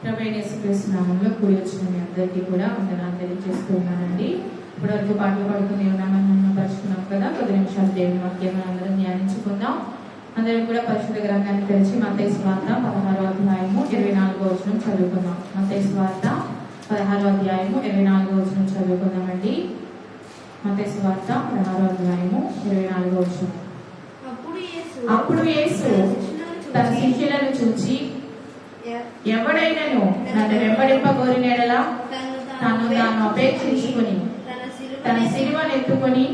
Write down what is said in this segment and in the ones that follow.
ప్రభువైన యేసుక్రీస్తు నామములో కూడి వచ్చిన మీ అందరికీ కూడా వందనాలు తెలియజేస్తూ ఉన్నానండి. ఇప్పటివరకు పాటలు పాడుకుని ఉన్నామని పరుచుకున్నాం కదా. 10 నిమిషాలు దేవుని వాక్యం అందరం ధ్యానించుకుందాం. అందరం కూడా పరిశుద్ధ గ్రంథాన్ని తెరిచి మత్తయి సువార్త 16వ అధ్యాయము 24వ వచనం చదువుకుందాం. మత్తయి సువార్త 16వ అధ్యాయము 24వ వచనం చదువుకుందామండి. మత్తయి సువార్త 16వ అధ్యాయము 24వ వచనం. అప్పుడు యేసు తన శిష్యులను చూచి, ఎవడైనను నన్ను వెంబడింపగోరిన యెడల తను తాను అపేక్షించుకుని తన సిలువను ఎత్తుకొని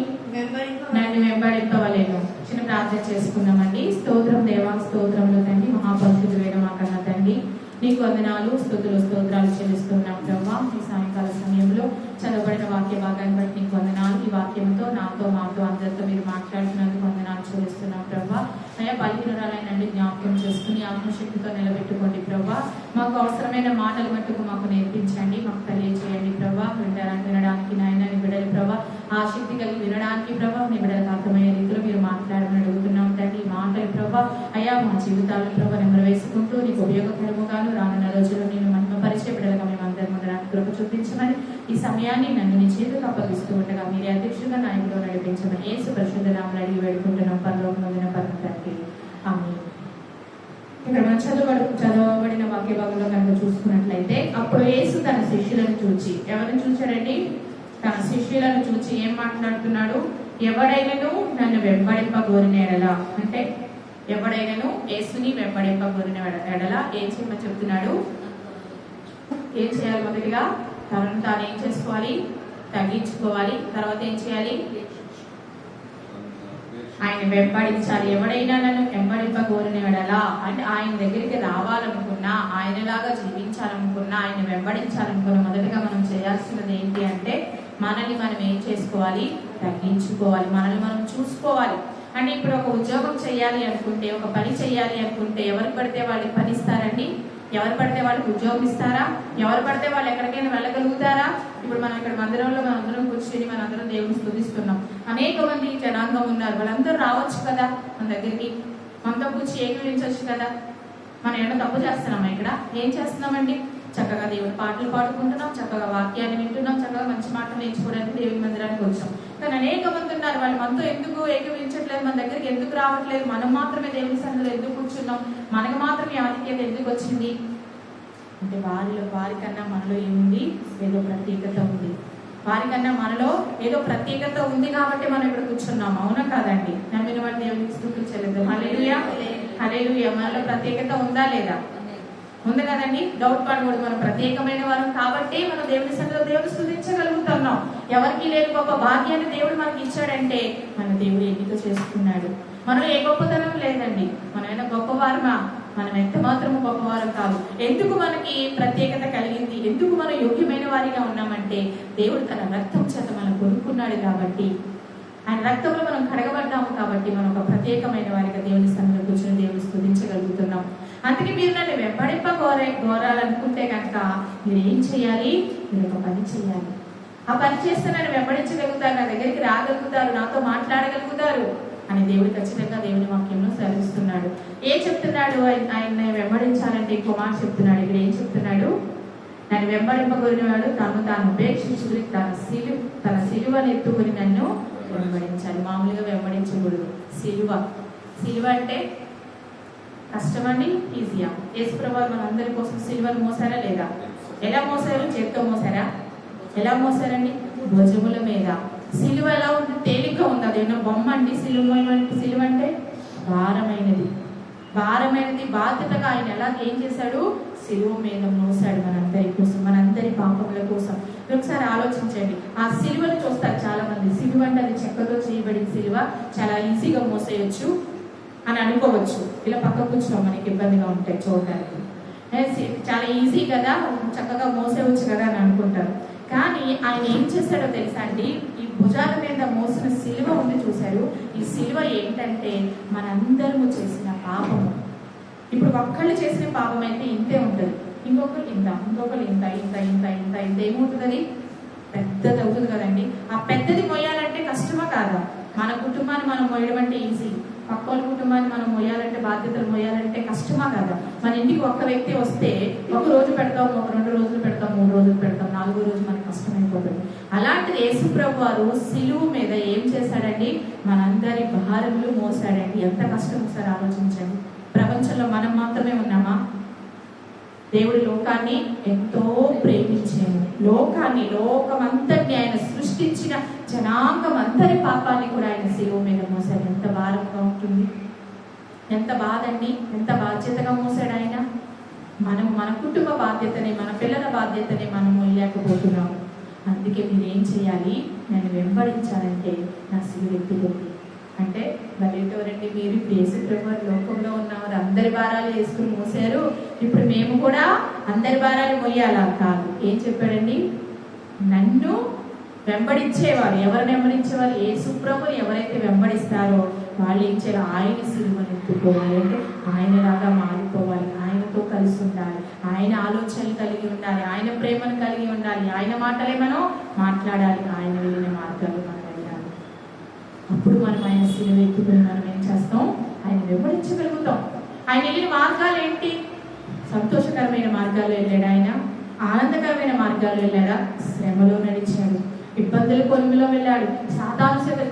నన్ను వెంబడింపవలెను. చిన్న ప్రార్థన చేసుకున్నామండి. స్తోత్రం దేవా, స్తోత్రములు తండ్రి, మహాపరిశుద్ధుడైన మా కన్న తండ్రి, నీకు వందనాలు, స్తుతులు, స్తోత్రాలు చెల్లిస్తున్నాం ప్రభా. ఈ సాయంకాల సమయంలో చదవబడిన వాక్య భాగాన్ని బట్టి నీకు వందనాలు. ఈ వాక్యంతో నాతో మాతో అందరితో మీరు మాట్లాడుతున్నందుకు వందనాలు చెల్లిస్తున్నాం ప్రభా. అయ్యా, బలహీనురాలైనండి జ్ఞాపకం చేసుకుని ఆత్మశక్తితో నిలబెట్టుకోండి ప్రభా. మాకు అవసరమైన మాటలు మట్టుకు మాకు నేర్పించండి, మాకు తెలియజేయండి ప్రభా. వినడానికి నాయన నీ బిడ్డలు ప్రభా ఆసక్తి కలిగి వినడానికి ప్రభా, నీ బిడ్డలకు అర్థమయ్యే రీతిలో మీరు మాట్లాడమని అడుగుతున్నాం తండ్రి. ఈ మాటలు ప్రభా అయ్యా మా జీవితాలను ప్రభా నెమరవేసుకుంటూ నీకు ఉపయోగకరముగాను రానున్న రోజుల్లో నేను మహిమపరిచే బిడ్డలుగా మేము అందరం ఉండడానికి కృప చూపించమని, ఈ సమయాన్ని నన్ను నీ చేతులకు అప్పగిస్తూ ఉండగా మీరే అధ్యక్షుడిగా నాయకులు నడిపించమని యేసు పరిశుద్ధ నామములో అడిగి వేడుకుంటున్నాం పరలోకమందున పరమ తండ్రి, ఆమేన్. ఇక్కడ మనం చదవబడిన వాక్య భాగంలో కనుక చూసుకున్నట్లయితే, అప్పుడు యేసు తన శిష్యులను చూచి, ఎవరిని చూచాడండి? తన శిష్యులను చూచి ఏం మాట్లాడుతున్నాడు? ఎవడైనను నన్ను వెంబడింపగోరిన యెడల, అంటే ఎవడైనను యేసుని వెంబడింపగోరిన యెడల ఏం చేయమని చెప్తున్నాడు? ఏం చేయాలి? మొదటిగా తనను తాను ఏం చేసుకోవాలి? తగ్గించుకోవాలి. తర్వాత ఏం చేయాలి? ఆయన వెంబడించాలి. ఎవడైనా నన్ను వెంబడింపగోరిన యెడల అంటే ఆయన దగ్గరికి రావాలనుకున్నా, ఆయనలాగా జీవించాలనుకున్నా, ఆయన వెంబడించాలనుకున్నా మొదటిగా మనం చేయాల్సినది ఏంటి అంటే మనల్ని మనం ఏం చేసుకోవాలి? తగ్గించుకోవాలి. మనల్ని మనం చూసుకోవాలి. అంటే ఇప్పుడు ఒక ఉద్యోగం చేయాలి అనుకుంటే, ఒక పని చేయాలి అనుకుంటే ఎవరు పడితే వాళ్ళకి పని ఇస్తారండి? ఎవరు పడితే వాళ్ళకి ఉద్యోగం ఇస్తారా? ఎవరు పడితే వాళ్ళు ఎక్కడికైనా వెళ్ళగలుగుతారా? ఇప్పుడు మనం ఇక్కడ మందిరంలో మనందరం కూర్చొని మనందరం దేవుని స్తుతిస్తున్నాం. అనేక మంది జనాంగం ఉన్నారు, వాళ్ళందరూ రావచ్చు కదా మన దగ్గరికి, మనతో కూర్చి ఏకీవించవచ్చు కదా. మనం ఏమైనా తప్పు చేస్తున్నామా? ఇక్కడ ఏం చేస్తున్నామండి? చక్కగా దేవుని పాటలు పాడుకుంటున్నాం, చక్కగా వాక్యాన్ని వింటున్నాం, చక్కగా మంచి మాటలు నేర్చుకోవడానికి దేవుని మందిరానికి వచ్చాం. కానీ అనేక మంది ఉన్నారు, వాళ్ళు మనతో ఎందుకు ఏకీవించట్లేదు, మన దగ్గరికి ఎందుకు రావట్లేదు, మనం మాత్రమే దేవుని సన్నిధిలో ఎందుకు కూర్చున్నాం, మనకు మాత్రమే ఆధిక్యత ఎందుకు వచ్చింది అంటే వారికన్నా మనలో ఏముంది? ఏదో ప్రత్యేకత ఉంది. వారికన్నా మనలో ఏదో ప్రత్యేకత ఉంది కాబట్టి మనం ఇక్కడ కూర్చున్నాం. అవునా కాదండి? నమ్మిన వారి దేవునికి స్తుతులు చెల్లిద్దాం. హల్లెలూయా, హల్లెలూయా. మనలో ప్రత్యేకత ఉందా లేదా? ఉంది కదండి. డౌట్ పడకూడదు. మనం ప్రత్యేకమైన వారు కాబట్టి మనం దేవుని సన్నిధిలో దేవుని స్తుతించగలుగుతున్నాం. ఎవరికి లేని గొప్ప భాగ్యాన్ని దేవుడు మనకి ఇచ్చాడంటే మన దేవుడు ఎన్నిక చేసుకున్నాడు. మనలో ఏ గొప్పతనం లేదండి. మనమైనా గొప్పవారమా? మనం ఎంత మాత్రము గొప్పవారం కాదు. ఎందుకు మనకి ప్రత్యేకత కలిగింది? ఎందుకు మనం యోగ్యమైన వారిగా ఉన్నామంటే దేవుడు తన రక్తం చేత మనం కొనుక్కున్నాడు కాబట్టి, ఆయన రక్తంలో మనం కడగబడ్డాము కాబట్టి మనం ఒక ప్రత్యేకమైన వారిగా దేవుని సన్నిధిలో కూర్చొని దేవుని స్తుతించగలుగుతున్నాం. అందుకే మీరు నన్ను వెంబడింపగోరాలనుకుంటే కనుక మీరు ఏం చేయాలి? మీరు ఒక పని చేయాలి. ఆ పని చేస్తే నన్ను వెంబడించగలుగుతారు, నా దగ్గరికి రాగలుగుతారు, నాతో మాట్లాడగలుగుతారు అని దేవుడు ఖచ్చితంగా దేవుని వాక్యంలో సెలవిస్తున్నాడు. ఏం చెప్తున్నాడు? ఆయన వెంబడించాలంటే ఇంకో మాట చెప్తున్నాడు. ఇక్కడ ఏం చెప్తున్నాడు? నన్ను వెంబడింపగోరినవాడు తను తాను ఉపేక్షించుకుని తన సిలువను ఎత్తుకుని నన్ను వెంబడించాలి. మామూలుగా వెంబడించకూడదు. సిలువ అంటే కష్టమండి, ఈజీయా? యేసుప్రభువు మనందరి కోసం సిలువను మోసారా లేదా? ఎలా మోసారు? చేత్తో మోసారా? ఎలా మోసారండి? భుజముల మీద. సిలువ ఎలా ఉంది? తేలిగ్గా ఉంది. అదేమో బొమ్మ అండి. సిలువ అంటే భారమైనది బాధ్యతగా ఆయన ఎలా ఏం చేశాడు? సిలువ మీద మోసాడు మనందరి కోసం, మనందరి పాపముల కోసం. ఒకసారి ఆలోచించండి. ఆ సిలువను చూస్తారు చాలా మంది. సిలువ అంటే అది చెక్కతో చేయబడిన సిలువ, చాలా ఈజీగా మోసేయచ్చు అని అనుకోవచ్చు. ఇలా పక్క కూర్చోం మనకి ఇబ్బందిగా ఉంటాయి చూడడానికి. చాలా ఈజీ కదా, చక్కగా మోసేవచ్చు కదా అని అనుకుంటారు. కానీ ఆయన ఏం చేశాడో తెలుసా అండి? ఈ భుజాల మీద మోసిన సిలువ ఉంది చూశారు. ఈ సిలువ ఏంటంటే మనందరము చేసిన పాపము. ఇప్పుడు ఒక్కళ్ళు చేసిన పాపం అయితే ఇంతే ఉంటుంది, ఇంకొకరు ఇంత, ఇంకొకరు ఇంత ఇంత ఇంత ఇంత ఇంత ఏమవుతుంది? పెద్దది అవుతుంది కదండి. ఆ పెద్దది మోయాలంటే కష్టమా కాదా? మన కుటుంబాన్ని మనం మోయడం అంటే ఈజీ, పక్క కుటుంబాన్ని మనం మోయాలంటే, బాధ్యతలు మోయాలంటే కష్టమా కదా? మన ఇంటికి ఒక్క వ్యక్తి వస్తే ఒక రోజు పెడతాం, ఒక 2 రోజులు పెడతాం, 3 రోజులు పెడతాం, 4వ రోజు మనకు కష్టమైపోతుంది. అలాంటిది యేసుప్రభు వారు సిలువు మీద ఏం చేశాడండి? మనందరి భారములు మోసాడండి. ఎంత కష్టం ఒకసారి ఆలోచించండి. ప్రపంచంలో మనం మాత్రమే ఉన్నామా? దేవుడి లోకాన్ని ఎంతో ప్రేమించాము. లోకమంతటిని ఆయన సృష్టించిన జనాంగం అందరి పాపాన్ని కూడా ఆయన సిలువ మీద మోసాడు. ఎంత భారంగా ఉంటుంది, ఎంత బాధ అండి, ఎంత బాధ్యతగా మోసాడు ఆయన. మన కుటుంబ బాధ్యతని, మన పిల్లల బాధ్యతని మనం మోయలేకపోతున్నాము. అందుకే మీరేం చేయాలి? నన్ను వెంబడించాలంటే నా సిలువ ఎత్తుకోండి. అంటే వాళ్ళేటోరండి, మీరు ఇప్పుడు యేసుప్రభు వారి లోకంలో ఉన్నవారు అందరి భారాలు వేసుకుని మోసారు, ఇప్పుడు మేము కూడా అందరి భారాలు మోయాలా? కాదు. ఏం చెప్పాడండి? నన్ను వెంబడించేవారు. ఎవరిని వెంబడించేవారు? యేసుప్రభుని ఎవరైతే వెంబడిస్తారో వాళ్ళు ఏం చేయాలి? ఆయన సిలువను ఎత్తుకోవాలి. అంటే ఆయనలాగా మారిపోవాలి, ఆయనతో కలిసి ఉండాలి, ఆయన ఆలోచనలు కలిగి ఉండాలి, ఆయన ప్రేమను కలిగి ఉండాలి, ఆయన మాటలే మనం మాట్లాడాలి, ఆయన వెళ్ళిన మార్గాలు మనం వెళ్ళాలి. అప్పుడు మనం ఆయన సిలువ ఎత్తుకుని మనం ఏం చేస్తాం? ఆయన వెంబడించగలుగుతాం. ఆయన వెళ్ళిన మార్గాలు ఏంటి? సంతోషకరమైన మార్గాల్లో వెళ్ళాడు ఆయన, ఆనందకరమైన మార్గాల్లో వెళ్ళాడా? శ్రమలో నడిచాడు, ఇబ్బందుల కొలుములో వెళ్ళాడు, సాతాను చేత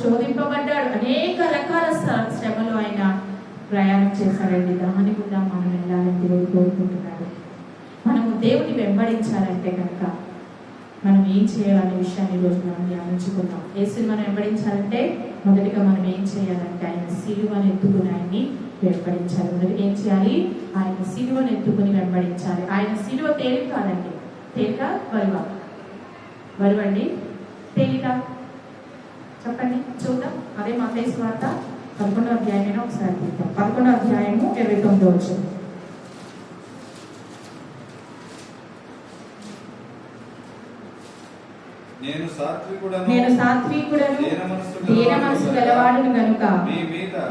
శోధింపబడ్డాడు, అనేక రకాల శ్రమలు ఆయన ప్రయాణం చేశాడండి. దాని కూడా మనం వెళ్ళాలని దేవుడు కోరుకుంటున్నాడు. మనము దేవుని వెంబడించాలంటే కనుక మనం ఏం చేయాలనే విషయాన్ని ఈరోజు మనం ధ్యానించుకుందాం. యేసుని మనం వెంబడించాలంటే మొదటిగా మనం ఏం చేయాలంటే ఆయన సిలువను ఎత్తుకుని ఆయన్ని వెంబడించాలి. మొదటి ఏం చేయాలి? ఆయన సిలువను ఎత్తుకుని వెంబడించాలి. ఆయన సిలువ తేలిక కాదండి. తేలిక బరువండి? తేలిక చెప్పండి చూద్దాం. అదే మత్తయి సువార్త 11వ అధ్యాయమైనా ఒకసారి చూద్దాం. 11వ అధ్యాయము 29వ వచనం. నేను సాత్వికుడను, దీన మనసు గలవాడును గనుక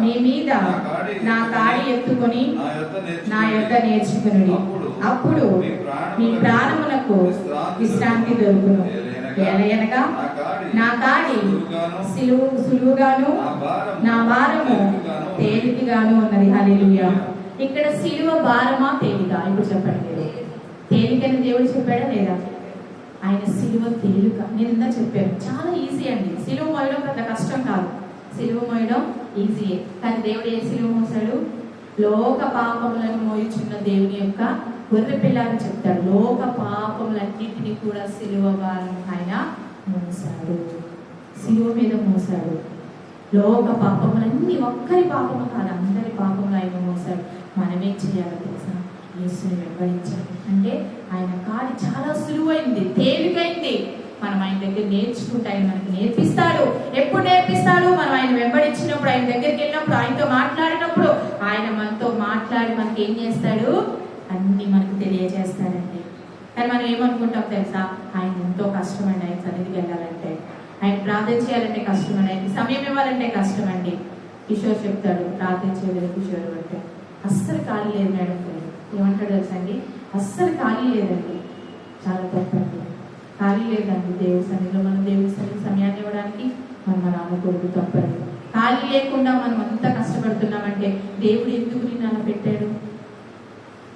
మీ మీద నా కాడి ఎత్తుకొని నా యొద్ద నేర్చుకునుడి, అప్పుడు మీ ప్రాణములకు విశ్రాంతి దొరుకును. ఏలయనగా నా కాడి సులువుగాను నా భారము తేలికగాను ఉన్నది. హల్లెలూయా. ఇక్కడ సిలువ భారమా తేలిక? ఇప్పుడు చెప్పండి. తేలికని దేవుడు చెప్పాడా లేదా? ఆయన సిలువ తేలిక. నేను ఇందా చెప్పాను, చాలా ఈజీ అండి. సిలువ మోయడం పెద్ద కష్టం కాదు. సిలువ మోయడం ఈజీయే. కానీ దేవుడు ఏ సిలువ మోసాడు? లోక పాపములను మోయుచున్న దేవుని యొక్క గొర్రె పిల్ల అని చెప్తాడు. లోక పాపములన్నింటినీ కూడా సిలువ భారం ఆయన మోసాడు, సిలువ మీద మోసాడు. లోక పాపములన్నీ, ఒక్కరి పాపము కాదు, అందరి పాపములు ఆయన మోసాడు. మనమేం చేయాలో తెలుసా? యేసుని వెంబడించాలి. అంటే ఆయన కాడి చాలా సులువైంది, తేలికైంది. మనం ఆయన దగ్గర నేర్చుకుంటే ఆయన మనకి నేర్పిస్తాడు. ఎప్పుడు నేర్పిస్తాడు? మనం ఆయన వెంబడించినప్పుడు, ఆయన దగ్గరికి వెళ్ళినప్పుడు, ఆయనతో మాట్లాడినప్పుడు. ఆయన మనతో మాట్లాడి మనకి ఏం చేస్తాడు? అన్ని మనకు తెలియజేస్తాడండి. కానీ మనం ఏమనుకుంటాం తెలుసా? ఆయన ఎంతో కష్టమండి, ఆయన సన్నిధికి వెళ్ళాలంటే, ఆయన ప్రార్థన చేయాలంటే కష్టమండి, ఆయనకి సమయం ఇవ్వాలంటే కష్టమండి. కిషోర్ చెప్తాడు, ప్రార్థన చేయలేదు కిషోర్ అంటే. అస్సలు ఖాళీ లేదు మేడం. ఏమంటాడు తెలుసా అండి? అస్సలు ఖాళీ లేదండి. చాలా తప్పండి, ఖాళీ లేదండి. దేవుడి సన్నిధిలో మనం దేవుడి సన్నిధి సమయాన్ని ఇవ్వడానికి మనం రామకూడదు, తప్పండి. ఖాళీ లేకుండా మనం అంతా కష్టపడుతున్నామంటే దేవుడు ఎందుకు నిన్ను అలా పెట్టాడు?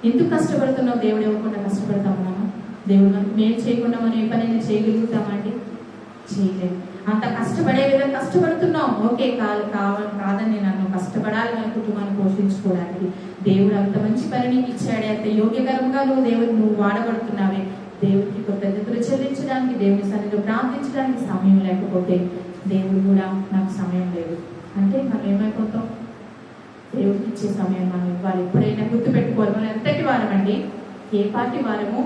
ఎందుకు కష్టపడుతున్నావు? దేవుడు ఇవ్వకుండా కష్టపడతాము మనం? దేవుడు మనకు మేలు చేయకుండా మనం ఏ పనైనా చేయగలుగుతామండి? చేయలేదు. అంత కష్టపడే విధంగా కష్టపడుతున్నాం. ఓకే, కాదని నన్ను కష్టపడాలి మన కుటుంబాన్ని పోషించుకోవడానికి. దేవుడు అంత మంచి పని నీకు ఇచ్చాడే, అంత యోగ్యకరంగా నువ్వు వాడబడుతున్నావే. దేవుడికి కృతజ్ఞతలు చెల్లించడానికి, దేవుని సన్నిధిలో ప్రార్థించడానికి సమయం లేకపోతే, దేవుడు కూడా నాకు సమయం లేదు అంటే మనం ఏమైపోతాం? దేవుడికి ఇచ్చే సమయం మనం ఇవ్వాలి. ఎప్పుడైనా గుర్తుపెట్టుకోవాలి, మనం ఎంతటి వారమండి? ఏ పార్టీ వారము?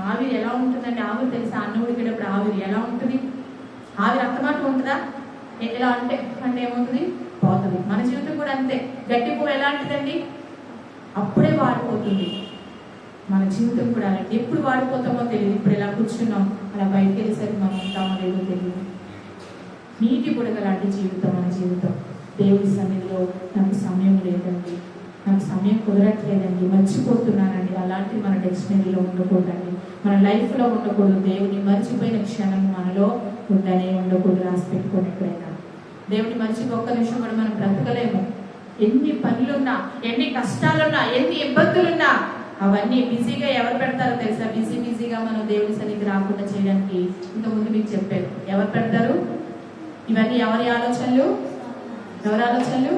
ఆవిరి ఎలా ఉంటుందంటే, ఆవిరి తెలుసా? అన్నం ఉడికేటప్పుడు ఆవిరి ఎలా ఉంటుంది? ఆవిరి అంతమాట ఉంటుందా? ఎలా అంటే ఏమవుతుంది? పోతుంది. మన జీవితం కూడా అంతే. గట్టి పువ్వు ఎలాంటిదండి? అప్పుడే వాడిపోతుంది. మన జీవితం కూడా అలాంటి. ఎప్పుడు వాడిపోతామో తెలియదు. ఇప్పుడు ఎలా కూర్చున్నాం, అలా బయటకు వెళ్ళేసరికి మనం ఉంటామో లేదో తెలియదు. నీటి బుడగ లాంటి జీవితం మన జీవితం. దేవుడి సన్నిధిలో నాకు సమయం లేదండి, నాకు సమయం కుదరట్లేదండి, మర్చిపోతున్నానండి. అలాంటివి మన డిక్షనరీలో ఉండకూడదండి, మన లైఫ్లో ఉండకూడదు. దేవుని మర్చిపోయిన క్షణం మనలో ఉండకూడదు. రాసి పెట్టుకోండి. ఎప్పుడైనా దేవుని మనిషికి ఒక్క నిమిషం కూడా మనం బ్రతకలేము. ఎన్ని పనులున్నా, ఎన్ని కష్టాలున్నా, ఎన్ని ఇబ్బందులున్నా అవన్నీ బిజీగా ఎవరు పెడతారో తెలుసా? బిజీగా మనం దేవుని సన్నిధికి రాకుండా చేయడానికి ఇంతకుముందు మీకు చెప్పారు. ఎవరు పెడతారు ఇవన్నీ? ఎవరి ఆలోచనలు? ఎవరి ఆలోచనలు?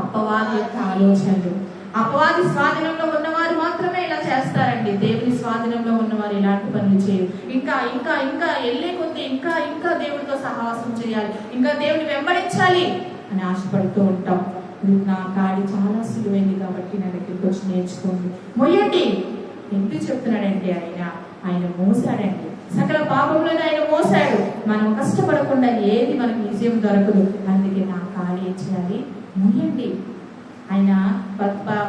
అపవాది యొక్క ఆలోచనలు. అపవాది స్వాధీనంలో ఉన్నవారు మాత్రమే ఇలా చేస్తారండి. దేవుని స్వాధీనంలో ఉన్నవారు ఇలాంటి పనులు చేయరు. ఇంకా ఇంకా ఇంకా వెళ్ళే కొద్దీ ఇంకా ఇంకా దేవుడితో సహవాసం చేయాలి, ఇంకా దేవుని వెంబడించాలి అని ఆశపడుతూ ఉంటాం. నా కాడి చాలా సులువైంది కాబట్టి నా దగ్గరికి వచ్చి నేర్చుకోండి, మొయ్యండి. ఎందుకు చెప్తున్నాడంటే ఆయన మోసాడండి. సకల పాపంలోనే ఆయన మోసాడు. మనం కష్టపడకుండా ఏది మనకు విజయం దొరకదు. అందుకే నా కాడి ఏం చేయాలి? మొయ్యండి. ఆయన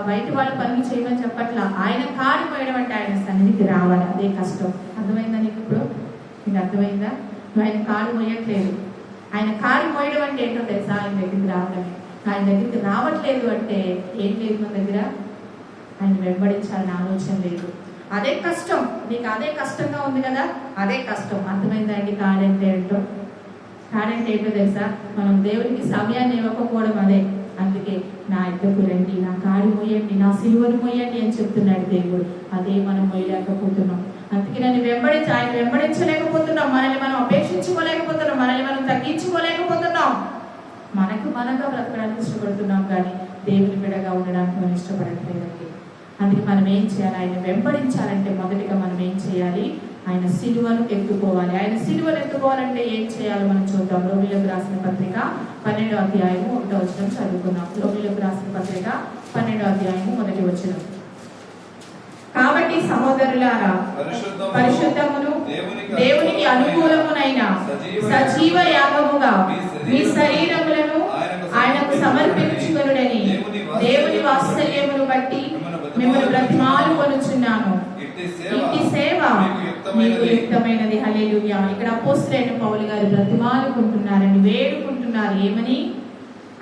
బయట వాళ్ళ పనులు చేయమని చెప్పట్లా. ఆయన కాడి పోయడం అంటే ఆయన సన్నిధికి రావాలి. అదే కష్టం. అర్థమైందా నీకు? ఇప్పుడు నీకు అర్థమైందా? నువ్వు ఆయన కాడి మోయట్లేదు. ఆయన కాడి మోయడం అంటే ఏంటో తెలుసా? ఆయన దగ్గరికి రావడమే. ఆయన దగ్గరికి రావట్లేదు అంటే ఏం లేదు మన దగ్గర? ఆయన వెంబడించాలని ఆలోచన లేదు. అదే కష్టం. నీకు అదే కష్టంగా ఉంది కదా, అదే కష్టం. అర్థమైందా అండి? కాడంటే ఏంటో? కాడంటే ఏంటో తెలుసా? మనం దేవుడికి సమయాన్ని ఇవ్వకపోవడం అదే. అందుకే నా ఇద్దరు రండి, నా కాడి మోయండి, నా సిలువను మోయండి అని చెప్తున్నాడు దేవుడు. అదే మనం మోయలేకపోతున్నాం. అందుకే నన్ను ఆయన వెంబడించలేకపోతున్నాం. మనల్ని మనం అపేక్షించుకోలేకపోతున్నాం. మనల్ని మనం తగ్గించుకోలేకపోతున్నాం. మనగా బ్రతకడానికి ఇష్టపడుతున్నాం, కానీ దేవుని బిడ్డగా ఉండడానికి మనం ఇష్టపడట్లేదండి. అందుకే మనం ఏం చేయాలి? ఆయన వెంబడించాలంటే మొదటిగా మనం ఏం చేయాలి? ఆయన సిలువను ఎత్తుకోవాలి. ఆయన సిలువను ఎత్తుకోవాలంటే ఏం చేయాలో మనం చూద్దాం. రోమీయులకు రాసిన పత్రిక 12వ అధ్యాయము 1వ వచనం చదువుకున్నాం. రోమీయులకు రాసిన పత్రిక 12వ అధ్యాయము 1వ వచనం. కాబట్టి సహోదరులారా, పరిశుద్ధమును దేవునికి అనుకూలమునైన సజీవ యాగముగా మీ శరీరములను ఆయనకు సమర్పించుకొనుడని దేవుని వాత్సల్యమును బట్టి మిమ్మల్ని బ్రతిమాలు కొనుచున్నాను. ఇంటి సేవ మీకు యుక్తమైనది. హల్లెలూయా. ఇక్కడ అపోస్తలుడైన పౌలు గారు బ్రతిమాలుకుంటున్నారని, వేడుకుంటున్నారు. ఏమని?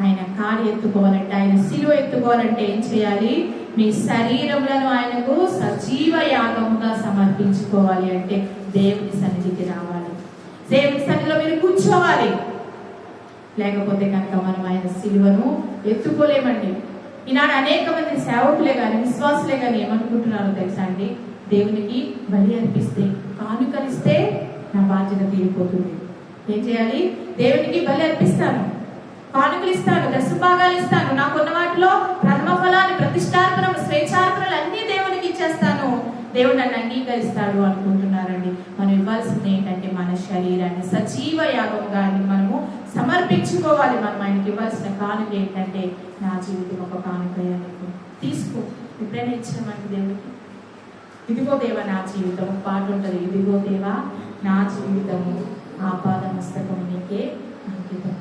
ఆయన కాడి ఎత్తుకోవాలంటే, ఆయన సిలువ ఎత్తుకోవాలంటే ఏం చేయాలి? మీ శరీరములను ఆయనకు సజీవ యాగముగా సమర్పించుకోవాలి. అంటే దేవుని సన్నిధికి రావాలి, దేవుని సన్నిధిలో మీరు కూర్చోవాలి. లేకపోతే కనుక మనం ఆయన సిలువను ఎత్తుకోలేమండి. ఈనాడు అనేక మంది సేవకులే కానీ, విశ్వాసులే కానీ ఏమనుకుంటున్నారో తెలుసా అండి? దేవునికి బలి అర్పిస్తే, కానుకలిస్తే నా బాధ్యత తీరిపోతుంది. ఏం చేయాలి? దేవునికి బలి అర్పిస్తాను, కానుకలు ఇస్తాను, దశభాగాలు ఇస్తాను, నాకున్న వాటిలో ప్రథమ ఫలాన్ని, ప్రతిష్టార్పణం, స్వేచ్ఛార్పణలు అన్ని దేవునికి ఇచ్చేస్తాను, దేవుడు నన్ను అంగీకరిస్తాడు అనుకుంటున్నారండి. మనం ఇవ్వాల్సింది ఏంటంటే మన శరీరాన్ని సజీవ యాగముగా మనము సమర్పించుకోవాలి. మనం ఆయనకి ఇవ్వాల్సిన కానుక ఏంటంటే, నా జీవితం ఒక కానుక తీసుకో. ఎప్పుడైనా ఇచ్చామంటే దేవుడికి, ఇదిగో దేవా నా జీవితం. ఒక పాట ఉంటుంది, ఇదిగో దేవా నా జీవితము ఆపాద మస్తకము నీకే అంకితం.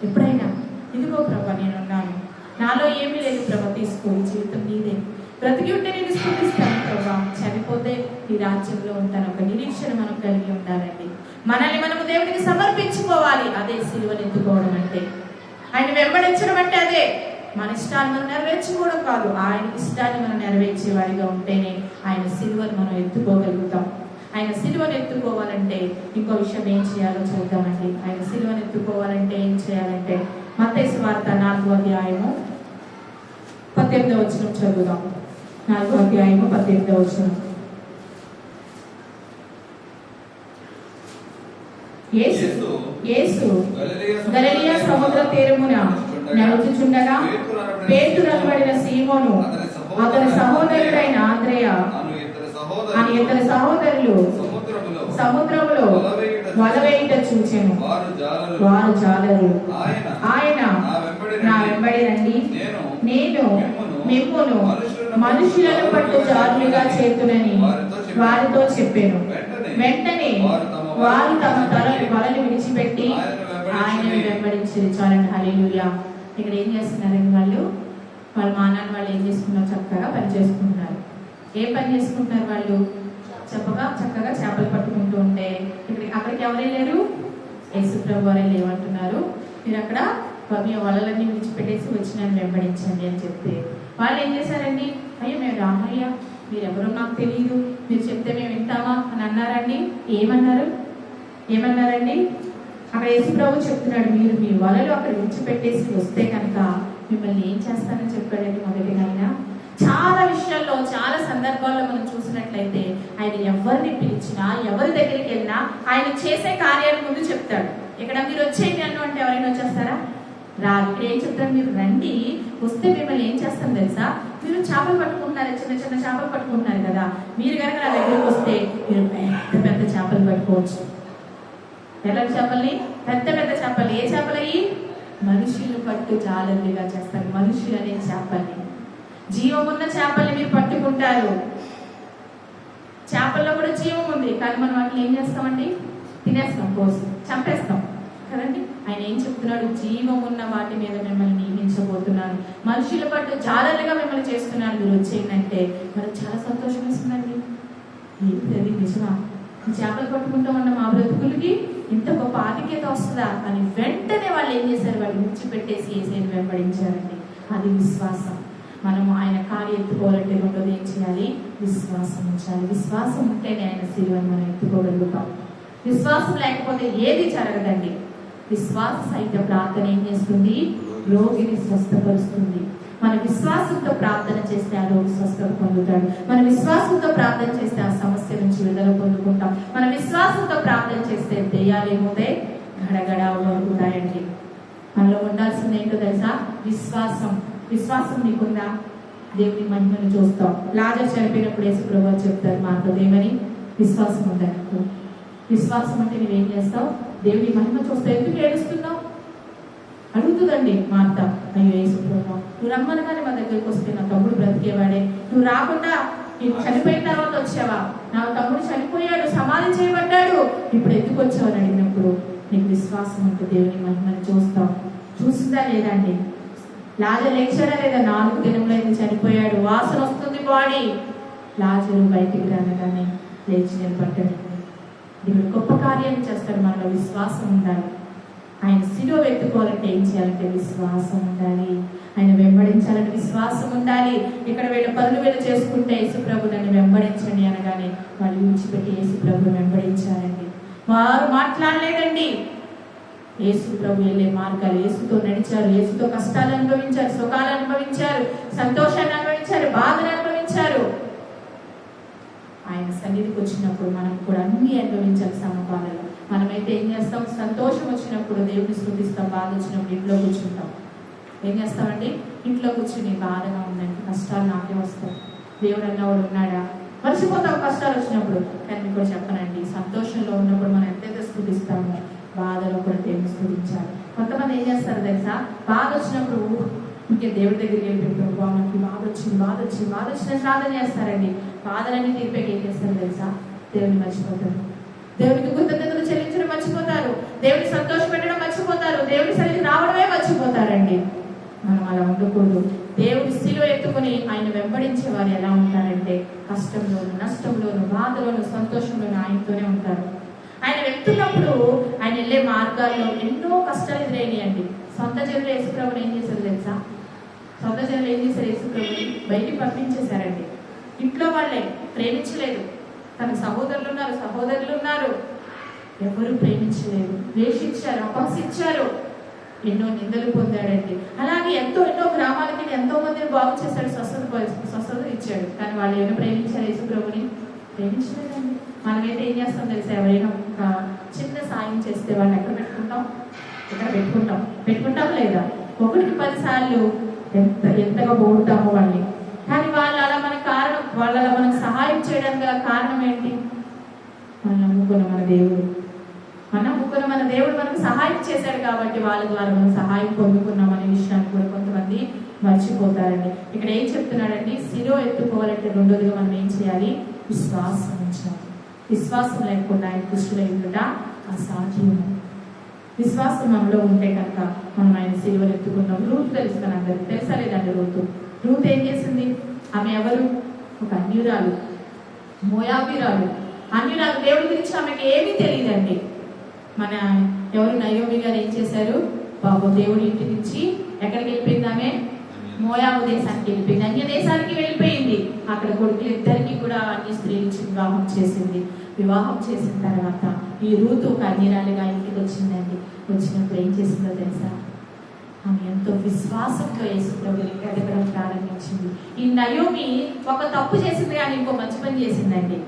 ఎప్పుడైనా ఇదిగో ప్రభా నేనున్నాను, నాలో ఏమీ లేదు ప్రభా, తీసుకో, ఈ జీవితం నీదే. బ్రతికి ఉంటే నేను స్తుతిస్తాను ప్రభా, చనిపోతే ఈ రాజ్యంలో ఉంటాను. ఒక నిరీక్షణ మనం కలిగి ఉండాలండి. మనల్ని మనము దేవుడికి సమర్పించుకోవాలి. అదే సిలువను ఎత్తుకోవడం అంటే. ఆయన వెంబడించడం అంటే అదే. మన ఇష్టాన్ని మనం నెరవేర్చుకోవడం కాదు, ఆయన ఇష్టాన్ని మనం నెరవేర్చే వాడిగా ఉంటేనే ఆయన సిలువను మనం ఎత్తుకోగలుగుతాం. ఆయన సిలువను ఎత్తుకోవాలంటే ఇంకో విషయం ఏం చేయాలో చూద్దామండి. ఆయన సిలువను ఎత్తుకోవాలంటే ఏం చేయాలంటే, మత్తయి సువార్త 4వ అధ్యాయము 18వ వచనం చదువుదాం. 4వ అధ్యాయము 18వ వచనం. యేసు గలిలయ సముద్ర తీరమున నడుచుచుండగా పేతురు అనబడిన సీమోను, అతని సహోదరుడైన ఆంద్రేయ అని ఇద్దరు సహోదరులు సముద్రములో వలవేయుట చూచెను. వారు జాలరు. ఆయన నా వెంబడి రండి, నేను మిమ్మును మనుషులను పట్టు జారులుగా చేతునని వారితో చెప్పాను. వెంటనే వారు తమ వలని విడిచిపెట్టి ఆయనను వెంబడించారు. చాలండి. హల్లెలూయా. ఇక్కడ ఏం చేస్తున్నారండి? వాళ్ళ మానాన్ని వాళ్ళు ఏం చేసుకున్నారు? చక్కగా పని చేసుకుంటున్నారు. ఏ పని చేసుకుంటున్నారు వాళ్ళు? చక్కగా చేపలు పట్టుకుంటూ ఉంటే అక్కడికి ఎవరే లేరు? యేసుప్రభు వారే లేవంటున్నారు. మీరు అక్కడ మీ వలలన్నీ విడిచిపెట్టేసి వచ్చి నన్ను వెంబడించండి అని చెప్తే వాళ్ళు ఏం చేశారండి? అయ్యో మేము రామయ్యా, మీరెవరో నాకు తెలియదు, మీరు చెప్తే మేము వింటామా అని అన్నారండి. ఏమన్నారండి? అక్కడ యేసు ప్రభు చెప్తున్నాడు, మీరు మీ వలలు అక్కడ విడిచిపెట్టేసి వస్తే కనుక మిమ్మల్ని ఏం చేస్తానని చెప్పాడండి. మొదటిగా ఆయన చాలా విషయాల్లో, చాలా సందర్భాల్లో మనం చూసినట్లయితే ఆయన ఎవరిని పిలిచినా, ఎవరి దగ్గరికి వెళ్ళినా ఆయన చేసే కార్యాలు ముందు చెప్తాడు. ఇక్కడ మీరు వచ్చేయండి అన్ను అంటే ఎవరైనా వచ్చేస్తారా? రాదు. ఇక్కడ ఏం చెప్తారు, మీరు రండి, వస్తే మిమ్మల్ని ఏం చేస్తాం తెలుసా, మీరు చేపలు పట్టుకుంటున్నారు, చిన్న చిన్న చేపలు పట్టుకుంటున్నారు కదా, మీరు కనుక నా దగ్గరికి వస్తే మీరు పెద్ద పెద్ద చేపలు పట్టుకోవచ్చు. ఎలాంటి చేపల్ని? పెద్ద పెద్ద చేపలు. ఏ చేపలయ్యి? మనుషులు పట్టు జాలర్లుగా చేస్తారు. మనుషులు అనే చేపల్ని, జీవమున్న చేపల్ని మీరు పట్టుకుంటారు. చేపల్లో కూడా జీవం ఉంది, కానీ మనం వాటిని ఏం చేస్తామండి? తినేస్తాం, కోసి చంపేస్తాం కదండి. ఆయన ఏం చెప్తున్నాడు, జీవం ఉన్న వాటి మీద మిమ్మల్ని నియమించబోతున్నాను, మనుషుల పట్టు జాలర్లుగా మిమ్మల్ని చేస్తున్నాను, మీరు వచ్చేయంటే మనకు చాలా సంతోషం ఇస్తుందండి. ఏంటి అది నిజమా? చేపలు పట్టుకుంటూ ఉన్న మా బ్రతుకులకి ఇంత గొప్ప ఆధిక్యత వస్తుందా అని వెంటనే వాళ్ళు ఏం చేశారు, వాళ్ళు విడిచిపెట్టేసి యేసుని వెంబడించారండి. అది విశ్వాసం. మనము ఆయన కాలు ఎత్తుకోవాలంటే రెండోది ఏం చేయాలి? విశ్వాసం ఉంచాలి. విశ్వాసం ఉంటేనే ఆయన శిలువను మనం ఎత్తుకోగలుగుతాం. విశ్వాసం లేకపోతే ఏది జరగదండి. విశ్వాస సహిత ప్రార్థన ఏం చేస్తుంది? రోగిని స్వస్థపరుస్తుంది. మన విశ్వాసంతో ప్రార్థన చేస్తే ఆ రోగి స్వస్థత పొందుతాడు. మన విశ్వాసంతో ప్రార్థన చేస్తే ఆ సమస్య నుంచి విడుదల పొందుకుంటాం. మన విశ్వాసంతో ప్రార్థన చేస్తే దెయ్యాలు ఏమవుతాయి? గడగడ వణుకుతాయండి. మనలో ఉండాల్సింది ఏంటో తెలుసా? విశ్వాసం. విశ్వాసం నీకుందా? దేవుని మహిమను చూస్తాం. లాజరు చనిపోయినప్పుడు యేసు ప్రభువు చెప్తారు మాతో, ఏమని? విశ్వాసం ఉందా నీకు? విశ్వాసం అంటే నువ్వేం చేస్తావు? దేవుని మహిమ చూస్తావు. ఎందుకు ఏడుస్తున్నావు అడుగుతుందండి మార్త. అయ్యో యేసు ప్రభువా, నువ్వు రమ్మనగానే మా దగ్గరికి వస్తే నా తమ్ముడు బ్రతికేవాడే, నువ్వు రాకుండా నీకు చనిపోయిన తర్వాత వచ్చావా? నా తమ్ముడు చనిపోయాడు, సమాధి చేయబడ్డాడు, ఇప్పుడు ఎందుకు వచ్చావని అడిగినప్పుడు నీకు విశ్వాసం ఉంటే దేవుని మహిమను చూస్తావు. చూసిందా లేదా అండి? లాజరు లేచాడా లేదా? 4 దినములు అయితే చనిపోయాడు, వాసన వస్తుంది బాడీ. లాజరు బయటికి రానగానే లేచి నిలబడ్డాడు. దేవుడు గొప్ప కార్యాన్ని చేస్తాడు. మనలో విశ్వాసం ఉండాలి. ఆయన శిలువ ఎత్తుకోవాలంటే ఏం చేయాలంటే విశ్వాసం ఉండాలి. ఆయన వెంబడించాలంటే విశ్వాసం ఉండాలి. ఇక్కడ వీళ్ళు పనులు వీళ్ళు చేసుకుంటే యేసు ప్రభు నన్ను వెంబడించండి అనగానే వాళ్ళు విడిచిపెట్టి యేసు ప్రభు వెంబడించారండి. వారు మాట్లాడలేదండి. యేసు ప్రభు వెళ్ళే మార్గాలు, యేసుతో నడిచారు, యేసుతో కష్టాలు అనుభవించారు, సుఖాలు అనుభవించారు, సంతోషాన్ని అనుభవించారు, బాధను అనుభవించారు. ఆయన సన్నిధికి వచ్చినప్పుడు మనం కూడా అన్ని అనుభవించాలి సమపాలలో. మనమైతే ఏం చేస్తాం? సంతోషం వచ్చినప్పుడు దేవుని స్తుతిస్తాం, బాధ వచ్చినప్పుడు ఇంట్లో కూర్చుంటాం. ఏం చేస్తామండి? ఇంట్లో కూర్చుని బాధగా ఉందండి, కష్టాలు నాకే వస్తాయి, దేవుడు అన్నవాడు ఉన్నాడా, మర్చిపోతాం కష్టాలు వచ్చినప్పుడు. కానీ మీకు చెప్పనండి, సంతోషంలో ఉన్నప్పుడు మనం ఎంతైతే స్తుతిస్తామో బాధలో కూడా దేవుని స్తుతించాలి. కొంతమంది ఏం చేస్తారు తెలుసా? బాధ వచ్చినప్పుడు ఇంకే దేవుడి దగ్గరికి వెళ్ళిపోయి మనకి బాధ వచ్చిందని ప్రార్థన చేస్తారండి. బాధలన్నీ తీర్పేకి ఏం చేస్తారు తెలుసా? దేవుని మర్చిపోతారు. దేవునికి కృతజ్ఞతలు చెల్లించడం మర్చిపోతారు. దేవుని సంతోష పెట్టడం మర్చిపోతారు. దేవుని సన్నిధికి రావడమే మర్చిపోతారండి. మనం అలా ఉండకూడదు. దేవుడి శిలువ ఎత్తుకుని ఆయన వెంబడించే వారు ఎలా ఉంటారంటే కష్టంలోను, నష్టంలోను, బాధలోను, సంతోషంలోను ఆయనతోనే ఉంటారు. ఆయన వెళ్తున్నప్పుడు ఆయన వెళ్ళే మార్గాల్లో ఎన్నో కష్టాలు ఎదురైనాయండి. సొంత జనులు యేసు ప్రభువుని ఏం చేశారు తెలుసా? సొంత జనులు ఏం చేశారు? యేసు ప్రభువుని బయటికి పంపించేశారండి. ఇంట్లో వాళ్ళే ప్రేమించలేదు. తన సహోదరులు ఉన్నారు, ఎవరు ప్రేమించలేదు, ద్వేషించారు, అపహసించారు, ఎన్నో నిందలు పొందాడండి. అలాగే ఎన్నో గ్రామాలకి ఎంతో మందిని బాగు చేశాడు, స్వస్థత ఇచ్చాడు. కానీ వాళ్ళు ఏమైనా ప్రేమించారు యేసు ప్రభుని? ప్రేమించలేదండి. మనమైతే ఏం చేస్తాం తెలుసా? ఎవరైనా ఒక చిన్న సాయం చేస్తే వాళ్ళని ఎక్కడ పెట్టుకుంటాం లేదా? 1కి 10 సార్లు ఎంతగా పోగుతామో వాళ్ళని. కానీ వాళ్ళు అలా మనకు సహాయం చేయడానికి గల కారణం ఏంటి? మనం నమ్ముకున్న మన దేవుడు మనకు సహాయం చేశాడు కాబట్టి వాళ్ళ ద్వారా మనం సహాయం పొందుకున్నాం అనే విషయాన్ని కూడా కొంతమంది మర్చిపోతారండి. ఇక్కడ ఏం చెప్తున్నాడండి? శిలువ ఎత్తుకోవాలంటే రెండోదిగా మనం ఏం చేయాలి? విశ్వాసం ఉంచాలి. విశ్వాసం లేకుండా ఆయన దృష్టిలో ఉండుట అసాధ్యం. విశ్వాసం మనలో ఉంటే కనుక మనం ఆయన శిలువను ఎత్తుకున్నాం. రూతు తెలుసు కదా అందరికి, తెలుసా లేదండి? రూతు ఏం చేసింది? ఆమె ఎవరు? ఒక అన్యురాలు, మోయాబీరాలు, అన్యురాలు. దేవుడి గురించి ఆమెకి ఏమీ తెలియదండి. మన ఎవరు నయోమి గారు ఏం చేశారు? బాబు దేవుడి ఇంటి నుంచి ఎక్కడికి వెళ్ళిపోయింది? ఆమె మోయాబు దేశానికి వెళ్ళిపోయింది, అన్య దేశానికి వెళ్ళిపోయింది. అక్కడ కొడుకులు ఇద్దరికి కూడా అన్య స్త్రీలు వివాహం చేసింది. వివాహం చేసిన తర్వాత ఈ రూతు కన్యరాలుగా ఇంటికి వచ్చిందండి. వచ్చినప్పుడు ఏం చేసిందో తెలుసా? ఆమె ఎంతో విశ్వాసంతో యేసు ప్రభువుని ఎదగడం ప్రారంభించింది. ఈ నయోమి ఒక తప్పు చేసింది కానీ ఇంకో మంచి పని చేసిందండి.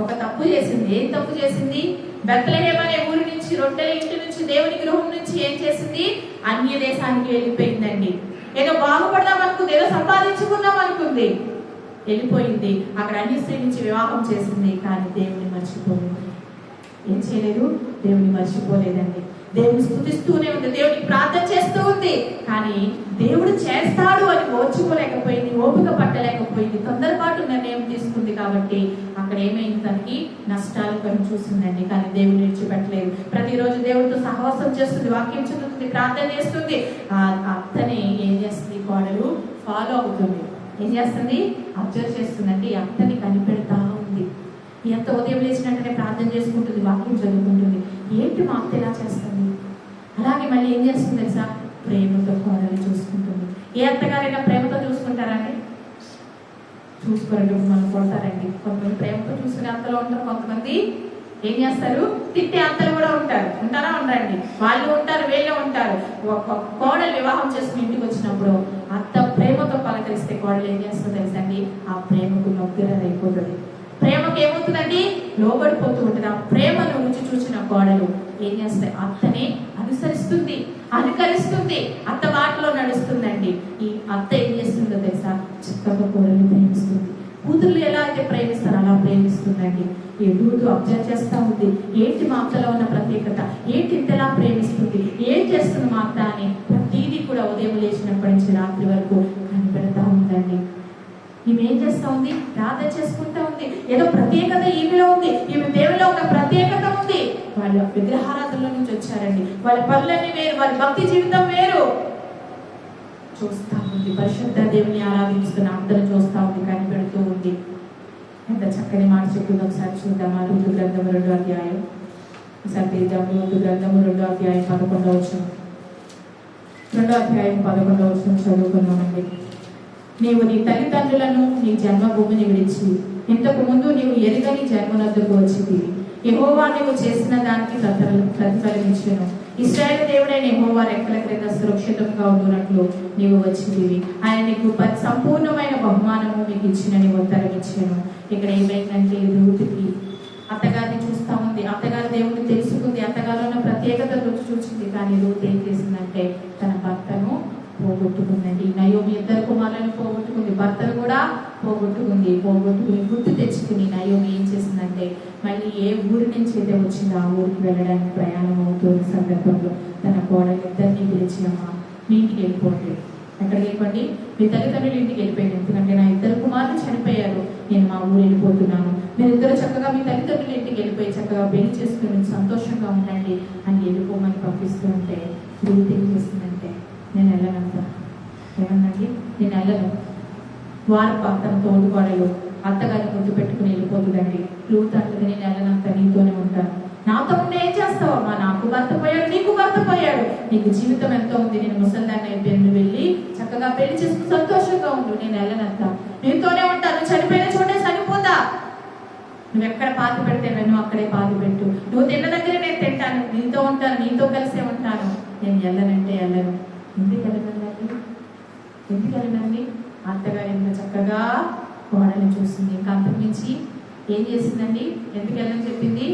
ఒక తప్పు చేసింది. ఏం తప్పు చేసింది? బెత్లెహేము అనే ఊరి నుంచి, రొట్టెల ఇంటి నుంచి, దేవుని గృహం నుంచి ఏం చేసింది? అన్య దేశానికి వెళ్ళిపోయిందండి. ఏదో బాగుపడదాం అనుకుంది, ఏదో సంపాదించుకుందాం అనుకుంది, వెళ్ళిపోయింది. అక్కడ అన్య స్త్రీ నుంచి వివాహం చేసింది. కానీ దేవుని మర్చిపోలేదు. ఏం చేయలేదు? దేవుని మర్చిపోలేదండి. దేవుని స్తుతిస్తూనే ఉంది, దేవుడికి ప్రార్థన చేస్తూ ఉంది. కానీ దేవుడు చేస్తాడు అని ఓర్చుకోలేకపోయింది, ఓపిక పట్టలేకపోయింది, తొందరపాటు నిర్ణయం తీసుకుంది. కాబట్టి అక్కడ ఏమైంది? తనకి నష్టాలు కొని చూసిందండి. కానీ దేవుని విడిచిపెట్టలేదు. ప్రతిరోజు దేవుడితో సహవాసం చేస్తుంది, వాక్యం చదువుతుంది, ప్రార్థన చేస్తుంది. ఆ అత్తని ఏం చేస్తుంది? కోడలు ఫాలో అవుతుంది. ఏం చేస్తుంది? అబ్జర్వ్ చేస్తుందండి. ఈ అత్తని కనిపెడతా ఉంది. ఈ అత్త ఉదయం లేచినట్టునే ప్రార్థన చేసుకుంటుంది, వాక్యం చదువుకుంటుంది. ఏంటి మా అత్త ఎలా చేస్తుంది? అలాగే మళ్ళీ ఏం చేస్తుంది తెలుసా? ప్రేమతో కోడలు చూసుకుంటుంది. ఏ అత్తగారైనా ప్రేమతో చూసుకుంటారండి? చూసుకోరండి. మనం కొడతారండి. కొంతమంది ప్రేమతో చూసుకునే అత్తలు ఉంటారు, కొంతమంది ఏం చేస్తారు? తిట్టే అత్తలు కూడా ఉంటారు. ఉంటారా? ఉండరండి. వాళ్ళు ఉంటారు, వీళ్ళే ఉంటారు. కోడలు వివాహం చేసుకుని ఇంటికి వచ్చినప్పుడు అత్త ప్రేమతో పలకరిస్తే కోడలు ఏం చేస్తుందో తెలుసండి? ఆ ప్రేమకు నొగ్గిరైపోతుంది. ప్రేమకు ఏమవుతుందండి? లోబడిపోతూ ఉంటుంది. ఆ ప్రేమను రుచి చూసిన కోడలు ఏం చేస్తాయి? అత్తని అనుసరిస్తుంది, అనుకరిస్తుంది, అత్త బాటలో నడుస్తుందండి. ఈ అత్త ఏం చేస్తుందో తెలుసా? చక్కగా కోడలు ప్రేమిస్తుంది. కూతుర్లు ఎలా అయితే ప్రేమిస్తారో అలా ప్రేమిస్తుందండి. ఈ రూతు అబ్జర్వ్ చేస్తా ఉంది. ఏంటి మా అత్తలో ఉన్న ప్రత్యేకత? ఏంటి ఇంతలా ప్రేమిస్తుంది? ఏం చేస్తుంది మా అత్త అని ప్రతిదీ కూడా ఉదయం లేచినప్పటి నుంచి రాత్రి వరకు కనిపెడతా ఉందండి. ఈమె ఏం చేస్తా ఉంది? ప్రార్థన చేసుకుంటా ఉంది. ఏదో ప్రత్యేకత ఈమెలో ఉంది. ఈమె దేవులో ఒక ప్రత్యేకత ఉంది. వాళ్ళు విగ్రహారాధనలో నుంచి వచ్చారండి. వాళ్ళ పనులన్నీ వేరు, వారి భక్తి జీవితం వేరు. చూస్తా ఉంది, పరిశుద్ధ దేవుని ఆరాధిస్తున్న అందరూ చూస్తా ఉంది, కనిపెడుతూ ఉంది. ఎంత చక్కని మాట చెప్పింది ఒకసారి చూద్దామా? రూతు గ్రంథము 2వ అధ్యాయం. ఒకసారి తీద్దాము. రూతు గ్రంథము 2వ అధ్యాయం 11వ వచనం. 2వ అధ్యాయం 11వ వచనం చదువుకున్నామండి. నీవు నీ తల్లిదండ్రులను, నీ జన్మభూమిని విడిచి ఇంతకు ముందు నీవు ఎరుగని జన్మనొద్దకు వచ్చింది. యెహోవా నీవు చేసిన దానికి ప్రతిఫలమిచ్చును. ఇశ్రాయేలు దేవుడైన యెహోవా రెక్కల క్రింద సురక్షితంగా ఉండునట్లు నీవు వచ్చింది. ఆయన నీకు సంపూర్ణమైన బహుమానము నీకు ఇచ్చినని ఉత్తరం ఇచ్చాను. ఇక్కడ ఏమైందంటే రూతుకి అత్తగారిని చూస్తా ఉంది. అత్తగారు దేవుడిని తెలుసుకుంది. అత్తగారిలో ఉన్న ప్రత్యేకత రుచి చూసింది. కానీ రూతు ఏం చేసిందంటే తన భర్తను పోగొట్టుకుందండి. నయోమి 2 కుమారులను పోగొట్టుకుంది, భర్తను కూడా పోగొట్టుకుని గుర్తు తెచ్చుకుని నయోమి ఏం చేసిందంటే మళ్ళీ ఏ ఊరి నుంచి అయితే వచ్చిందో ఆ ఊరికి వెళ్ళడానికి ప్రయాణం అవుతున్న సందర్భంలో తన కోడలిద్దరినీ పిలిచి, అమ్మ మీ ఇంటికి వెళ్ళిపోండి. ఎక్కడికి వెళ్ళిపోండి? మీ తల్లిదండ్రులు ఇంటికి వెళ్ళిపోయింది. ఎందుకంటే నా 2 కుమారులు చనిపోయారు, నేను మా ఊరు వెళ్ళిపోతున్నాను. మీరిద్దరు చక్కగా మీ తల్లిదండ్రుల ఇంటికి వెళ్ళిపోయి చక్కగా పెళ్లి చేసుకుని సంతోషంగా ఉండండి అని వెళ్ళిపోమని పంపిస్తూ ఉంటే రూతు ఏం చేస్తుందంటే నేను వెళ్ళనంతా. ఏమన్నాండి? నేను వెళ్ళను. వారు తన తోడుకోడలు అత్తగారిని గుర్తు పెట్టుకుని వెళ్ళిపోతుందండి. రూతు అంటుంది, నేను వెళ్ళనంతా, నీతోనే ఉంటాను. నాతో ఉంటే ఏం చేస్తావమ్మా? నాకు భర్త పోయాడు, నీకు భర్త పోయాడు, నీకు జీవితం ఎంతో ఉంది. నేను ముసలిదాన్ని అయిపోయాను, వెళ్ళి చక్కగా పెళ్లి చేసుకుని సంతోషంగా ఉండు. నేను వెళ్ళనంతా, నీతోనే ఉంటాను. చనిపోయిన చోటే చనిపోతా. నువ్వు ఎక్కడ పాతి పెడితే నన్ను అక్కడే పాతి పెట్టు. నువ్వు తిన్న దగ్గర నేను తింటాను, నీతో ఉంటాను, నీతో కలిసే ఉంటాను. నేను వెళ్ళనంటే వెళ్ళను. ఎందుకు వెళ్ళనండి? ఎందుకు వెళ్ళనండి? అత్తగారు ఎంత చక్కగా కోడని చూసింది. ఇంకా అంతకుమించి ఏం చేసిందండి? ఎందుకు వెళ్ళని చెప్పింది?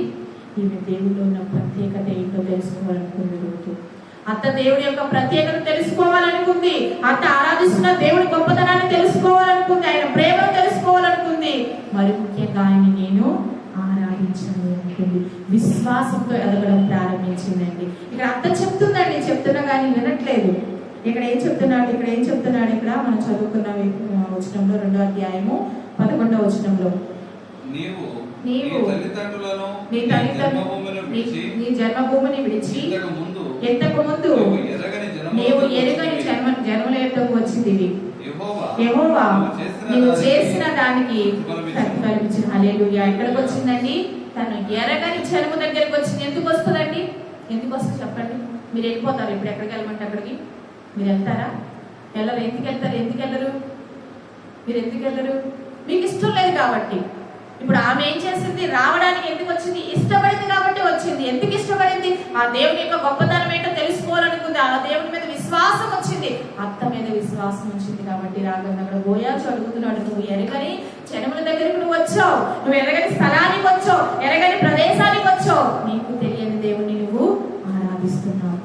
ఈమె దేవుడిలో ఉన్న ప్రత్యేకత ఏంటో తెలుసుకోవాలనుకుంది రూతు. అత్త దేవుడి యొక్క ప్రత్యేకత తెలుసుకోవాలనుకుంది. అత్త ఆరాధిస్తున్న దేవుడి గొప్పతనాన్ని తెలుసుకోవాలనుకుంది. ఆయన ప్రేమను తెలుసుకోవాలనుకుంది. మరి ముఖ్యంగా ఆయన నేను ఆరాధించాలి అనుకుంది. విశ్వాసంతో ఎదగడం ప్రారంభించిందండి. ఇక్కడ అత్త చెప్తుందండి, చెప్తున్నా కానీ వినట్లేదు. ఇక్కడ ఏం చెప్తున్నాడు? ఇక్కడ మనం చదువుకున్న వచనంలో 2వ అధ్యాయము 11వ వచనంలో నీ జన్మభూమిని విడిచి ఇంతకు ముందు నీవు ఎరుగని జన్మల యొద్దకు వచ్చింది. యెహోవా నీవు చేసిన దానికి ప్రతిఫలమిచ్చిన. హల్లెలూయా. ఎక్కడికి వచ్చిందండి? తను ఎరగని జన్మ దగ్గరికి వచ్చింది. ఎందుకు వస్తుందండి? ఎందుకు వస్తుంది చెప్పండి? మీరు వెళ్ళిపోతారు. ఇప్పుడు ఎక్కడికి వెళ్ళమంటే అక్కడికి మీరు వెళ్తారా? వెళ్ళరు. ఎందుకు వెళ్తారు? ఎందుకు వెళ్ళరు? మీరు ఎందుకు వెళ్ళరు? మీకు ఇష్టం లేదు కాబట్టి. ఇప్పుడు ఆమె ఏం చేసింది? రావడానికి ఎందుకు వచ్చింది? ఇష్టపడింది కాబట్టి వచ్చింది. ఎందుకు ఇష్టపడింది? ఆ దేవుని యొక్క గొప్పతనం ఏంటో తెలుసుకోవాలనుకుంది. ఆ దేవుని మీద విశ్వాసం వచ్చింది, అత్త మీద విశ్వాసం వచ్చింది కాబట్టి రాగంగా అక్కడ బోయాజు అడుగుతున్నాడు, నువ్వు ఎరగని జనముల దగ్గరికి నువ్వు వచ్చావు, నువ్వు ఎరగని స్థలానికి వచ్చావు, ఎరగని ప్రదేశానికి వచ్చావు, నీకు తెలియని దేవుని నువ్వు ఆరాధిస్తున్నావు.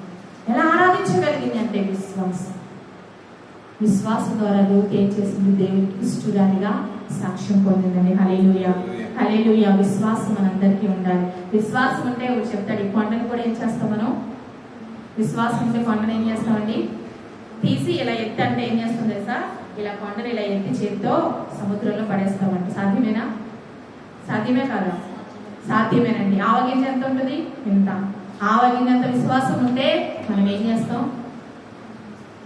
ఎలా ఆరాధించగలిగింది అంటే విశ్వాసం. విశ్వాసం ద్వారా లోతు ఏం చేసింది? దేవునికి ఇష్టరాలిగా సాక్ష్యం పొందిందండి. హల్లెలూయా, హల్లెలూయా. విశ్వాసం మనందరికీ ఉండాలి. విశ్వాసం ఉంటే ఒకటి చెప్తాడు, ఈ కొండను కూడా ఏం చేస్తాం మనం? విశ్వాసం ఉంటే కొండను ఏం చేస్తామండి? తీసి ఇలా ఎత్తి అంటే ఏం చేస్తుంది తెలుసా? ఇలా కొండను ఇలా ఎత్తి చేతితో సముద్రంలో పడేస్తామండి. సాధ్యమేనా? సాధ్యమే కాదా? సాధ్యమేనండి. ఆవగింజ ఎంత ఉంటుంది? ఇంత. ఆవగింజంత విశ్వాసం ఉంటే మనం ఏం చేస్తాం?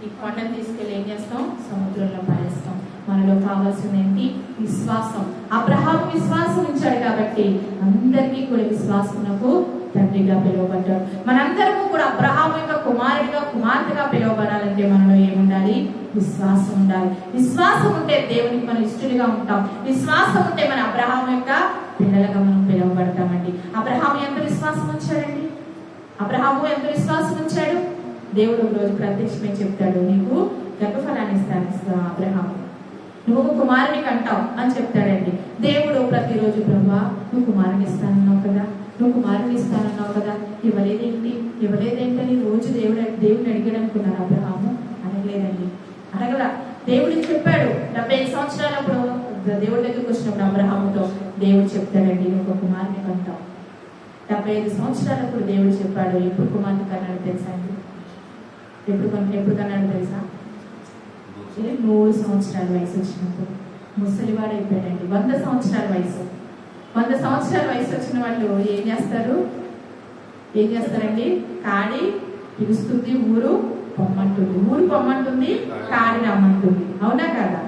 ఈ కొండను తీసుకెళ్ళి ఏం చేస్తాం? సముద్రంలో పడేస్తాం. మనలో కావాల్సింది ఏంటి? విశ్వాసం. అబ్రహాము విశ్వాసం ఉంచాడు కాబట్టి అందరికీ కూడా విశ్వాసమునకు తండ్రిగా పిలువబడ్డాడు. మనందరము కూడా అబ్రహాము యొక్క కుమారుడిగా కుమార్తెగా పిలువబడాలంటే మనలో ఏముండాలి? విశ్వాసం ఉండాలి. విశ్వాసం ఉంటే దేవునికి మనం ఇష్టలుగా ఉంటాం. విశ్వాసం ఉంటే మన అబ్రహాము యొక్క పిల్లలుగా మనం పిలువబడతామండి. అబ్రహాము ఎంత విశ్వాసం ఉంచాడండి? అబ్రహాము ఎంత విశ్వాసం ఉంచాడు? దేవుడు ఒక రోజు ప్రత్యక్షమే చెప్తాడు, నీకు గర్భఫలాన్ని ఇస్తాను అబ్రహాము, నువ్వు కుమారుని కంటావు అని చెప్తాడండి. దేవుడు ప్రతిరోజు, ప్రభా నువ్వు కుమారుని ఇస్తానన్నావు కదా, నువ్వు కుమారుని ఇస్తానన్నావు కదా, ఇవ్వలేదేంటని రోజు దేవుడిని అడిగాడు అనుకున్నారు అబ్రహాము? అడగలేదండి, అడగల. దేవుడికి చెప్పాడు. 75 సంవత్సరాలు అప్పుడు దేవుడి దగ్గరికి వచ్చినప్పుడు అబ్రహాముతో దేవుడు చెప్తాడండి, నువ్వు ఒక కుమారుని కంటావు. 75 సంవత్సరాలప్పుడు దేవుడు చెప్పాడు. ఎప్పుడు కుమార్తె కన్నాడు తెలుసా అండి? ఎప్పుడు కన్నాడు తెలుసా? 100 సంవత్సరాల వయసు వచ్చినప్పుడు. ముసలివాడు అయిపోయాడండి. 100 సంవత్సరాల వయసు. 100 సంవత్సరాల వయసు వచ్చిన వాళ్ళు ఏం చేస్తారండి? కాడి పిలుస్తుంది, ఊరు పొమ్మంటుంది, కాడి రమ్మంటుంది. అవునా కదా?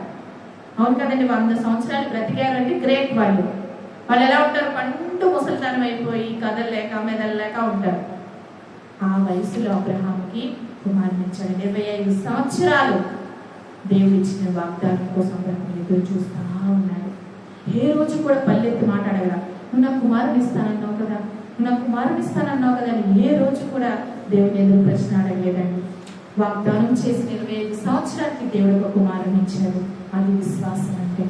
అవును కదండి. 100 సంవత్సరాలు బ్రతికారంటే గ్రేట్. వాళ్ళు ఎలా ఉంటారు? పండు ముసలితనం అయిపోయి కదలలేక మెదలలేక ఉంటారు. ఆ వయసులో అబ్రహాముకి కుమారుని ఇచ్చాడు. 25 సంవత్సరాలు దేవుడు ఇచ్చిన వాగ్దానం కోసం అబ్రహాము ఎదురు చూస్తా ఉన్నాడు. ఏ రోజు కూడా పల్లెత్తి మాట్లాడగల, నువ్వు నాకు కుమారుని ఇస్తానన్నావు కదా, నువ్వు నాకు కుమారుని ఇస్తానన్నావు కదా అని ఏ రోజు కూడా దేవుని ఎదురు ప్రశ్న అడగలేదండి. వాగ్దానం చేసిన 25 సంవత్సరాలకి దేవుడు ఒక కుమారుని ఇచ్చాడు. అది విశ్వాసం అంటే.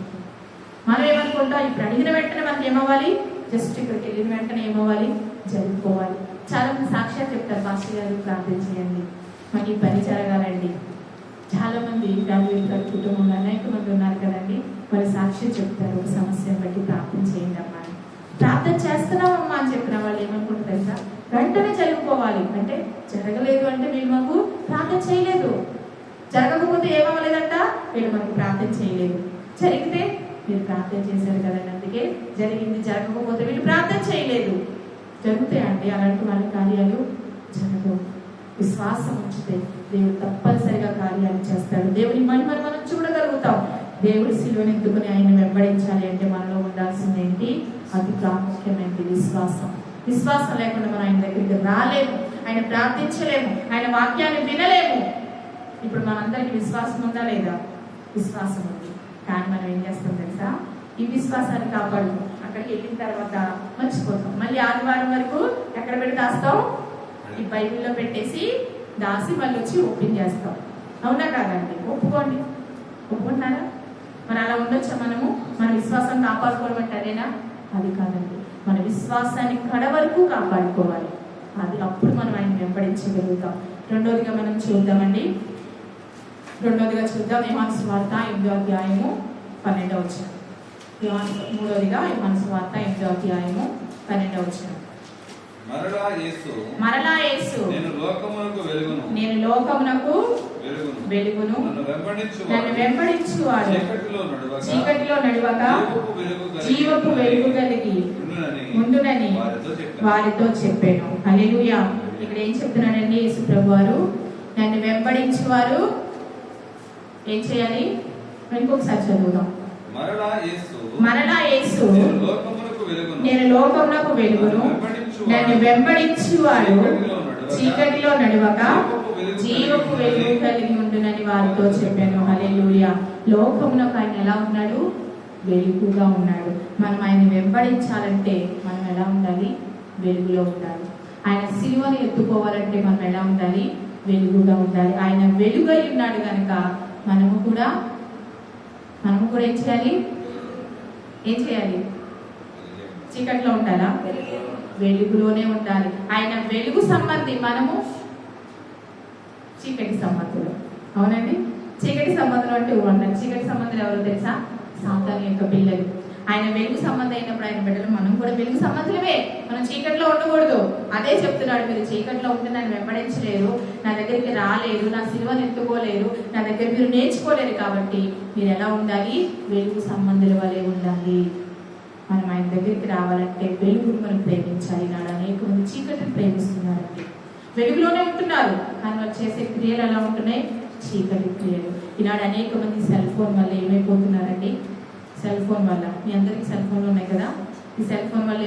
మనం ఏమనుకుంటాం? ఇప్పుడు అడిగిన వెంటనే మనకి ఏమవ్వాలి? జస్ట్ ఇక్కడికి వెళ్ళిన వెంటనే ఏమవ్వాలి? జరుపుకోవాలి. చాలా మంది సాక్ష్యాలు చెప్తారు, పాస్టర్ గారు ప్రార్థన చేయండి, మాకు ఈ పని జరగాలండి. చాలా మంది ఫ్యామిలీ కుటుంబంలో అనేక మంది ఉన్నారు కదండి, వాళ్ళు సాక్ష్యం చెప్తారు, ఒక సమస్యను బట్టి ప్రార్థన చేయండి అమ్మా అని. ప్రార్థన చేస్తున్నామమ్మా అని చెప్పిన వాళ్ళు ఏమనుకుంటారు తెలుసా? వెంటనే జరుగుకోవాలి అంటే, జరగలేదు అంటే వీళ్ళు మాకు ప్రార్థన చేయలేదు, జరగకపోతే ఏమవ్వలేదంట, వీళ్ళు మనకు ప్రార్థన చేయలేదు, జరిగితే మీరు ప్రార్థన చేశారు కదండి అందుకే జరిగింది, జరగకపోతే వీళ్ళు ప్రార్థన చేయలేదు. జరుగుతాయండి అలాంటి వాళ్ళ కార్యాలు జరగవు. విశ్వాసం ఉంచితే దేవుడు తప్పనిసరిగా కార్యాలు చేస్తాడు. దేవుని మహిమను మనం చూడగలుగుతాం. దేవుడి శిలువను ఎత్తుకుని ఆయన వెంబడించాలి అంటే మనలో ఉండాల్సింది ఏంటి? అతి ప్రాముఖ్యమైనది విశ్వాసం. విశ్వాసం లేకుండా మనం ఆయన దగ్గరికి రాలేము, ఆయన ప్రార్థించలేము, ఆయన వాక్యాన్ని వినలేము. ఇప్పుడు మనందరికి విశ్వాసం ఉందా లేదా? విశ్వాసం ఉంది. కానీ మనం ఏం చేస్తాం తెలుసా? ఈ విశ్వాసాన్ని కాపాడుతాం. అక్కడికి వెళ్ళిన తర్వాత మర్చిపోతాం. మళ్ళీ ఆదివారం వరకు ఎక్కడ పెట్టి దాస్తాం? ఈ బైబిల్లో పెట్టేసి దాసి మళ్ళీ వచ్చి ఓపెన్ చేస్తాం. అవునా కాదండి? ఒప్పుకుంటారా? మరి అలా ఉండొచ్చా మనము? మన విశ్వాసం కాపాడుకోవడం అంటే అదేనా? అది కాదండి. మన విశ్వాసాన్ని కడ వరకు కాపాడుకోవాలి. అది అప్పుడు మనం ఆయన వెంబడించగలుగుతాం. రెండోదిగా మనం చూద్దామండి. యోహాను సువార్త 8వ అధ్యాయము 12వ వచనం. మూడోదిగా యోహాను సువార్త 8వ అధ్యాయము 12వ వచనం. మరలా యేసు నేను లోకమునకు వెలుగును, నన్ను వెంబడించువాడు చీకటిలో నడవక జీవపు వెలుగు కలిగి ఉండునని వారితో చెప్పాను. హల్లెలూయా. ఇక్కడ ఏం చెప్తున్నాడండి యేసు ప్రభువారు? నన్ను వెంబడించువారు ఏం చేయాలి? ఇంకొకసారి చదువుదాం. మరలా యేసు నేను లోకమునకు వెలుగును, నన్ను వెంబడించువాడు చీకటిలో నడవక జీవపు వెలుగు కలిగి ఉండునని వారితో చెప్పాను. హల్లెలూయా. లోకమునకు ఆయన ఎలా ఉన్నాడు? వెలుగుగా ఉన్నాడు. మనం ఆయన వెంబడించాలంటే మనం ఎలా ఉండాలి? వెలుగులో ఉండాలి. ఆయన సిలువను ఎత్తుకోవాలంటే మనం ఎలా ఉండాలి? వెలుగుగా ఉండాలి. ఆయన వెలుగై ఉన్నాడు కనుక మనము కూడా ఏం చేయాలి? చీకట్లో ఉండాలా? వెలుగులోనే ఉండాలి. ఆయన వెలుగు సంబంధి, మనము చీకటి సంబంధులు. అవునండి, చీకటి సంబంధులు అంటే ఉన్నారు. చీకటి సంబంధులు ఎవరో తెలుసా? సాతాను యొక్క పిల్లలు. ఆయన వెలుగు సంబంధం అయినప్పుడు ఆయన బిడ్డలు మనం కూడా వెలుగు సంబంధులమే. మనం చీకట్లో ఉండకూడదు. అదే చెప్తున్నాడు, మీరు చీకట్లో ఉంటే నన్ను వెంబడించలేరు, నా దగ్గరికి రాలేరు, నా సిలువను ఎత్తుకోలేరు, నా దగ్గర మీరు నేర్చుకోలేరు. కాబట్టి మీరు ఎలా ఉండాలి? వెలుగు సంబంధుల వలె ఉండాలి. మనం ఆయన దగ్గరికి రావాలంటే వెలుగును మనం ప్రేమించాలి. నాడు అనేక మంది చీకటిని ప్రేమిస్తున్నారండి. వెలుగులోనే ఉంటున్నారు కానీ వాళ్ళు చేసే క్రియలు ఎలా ఉంటున్నాయి? చీకటి క్రియలు. ఈనాడు అనేక మంది సెల్ ఫోన్ వల్ల ఏమైపోతున్నారండి? సెల్ ఫోన్ వల్ల, మీ అందరికీ సెల్ ఫోన్లు ఉన్నాయి కదా, ఈ సెల్ ఫోన్ వల్ల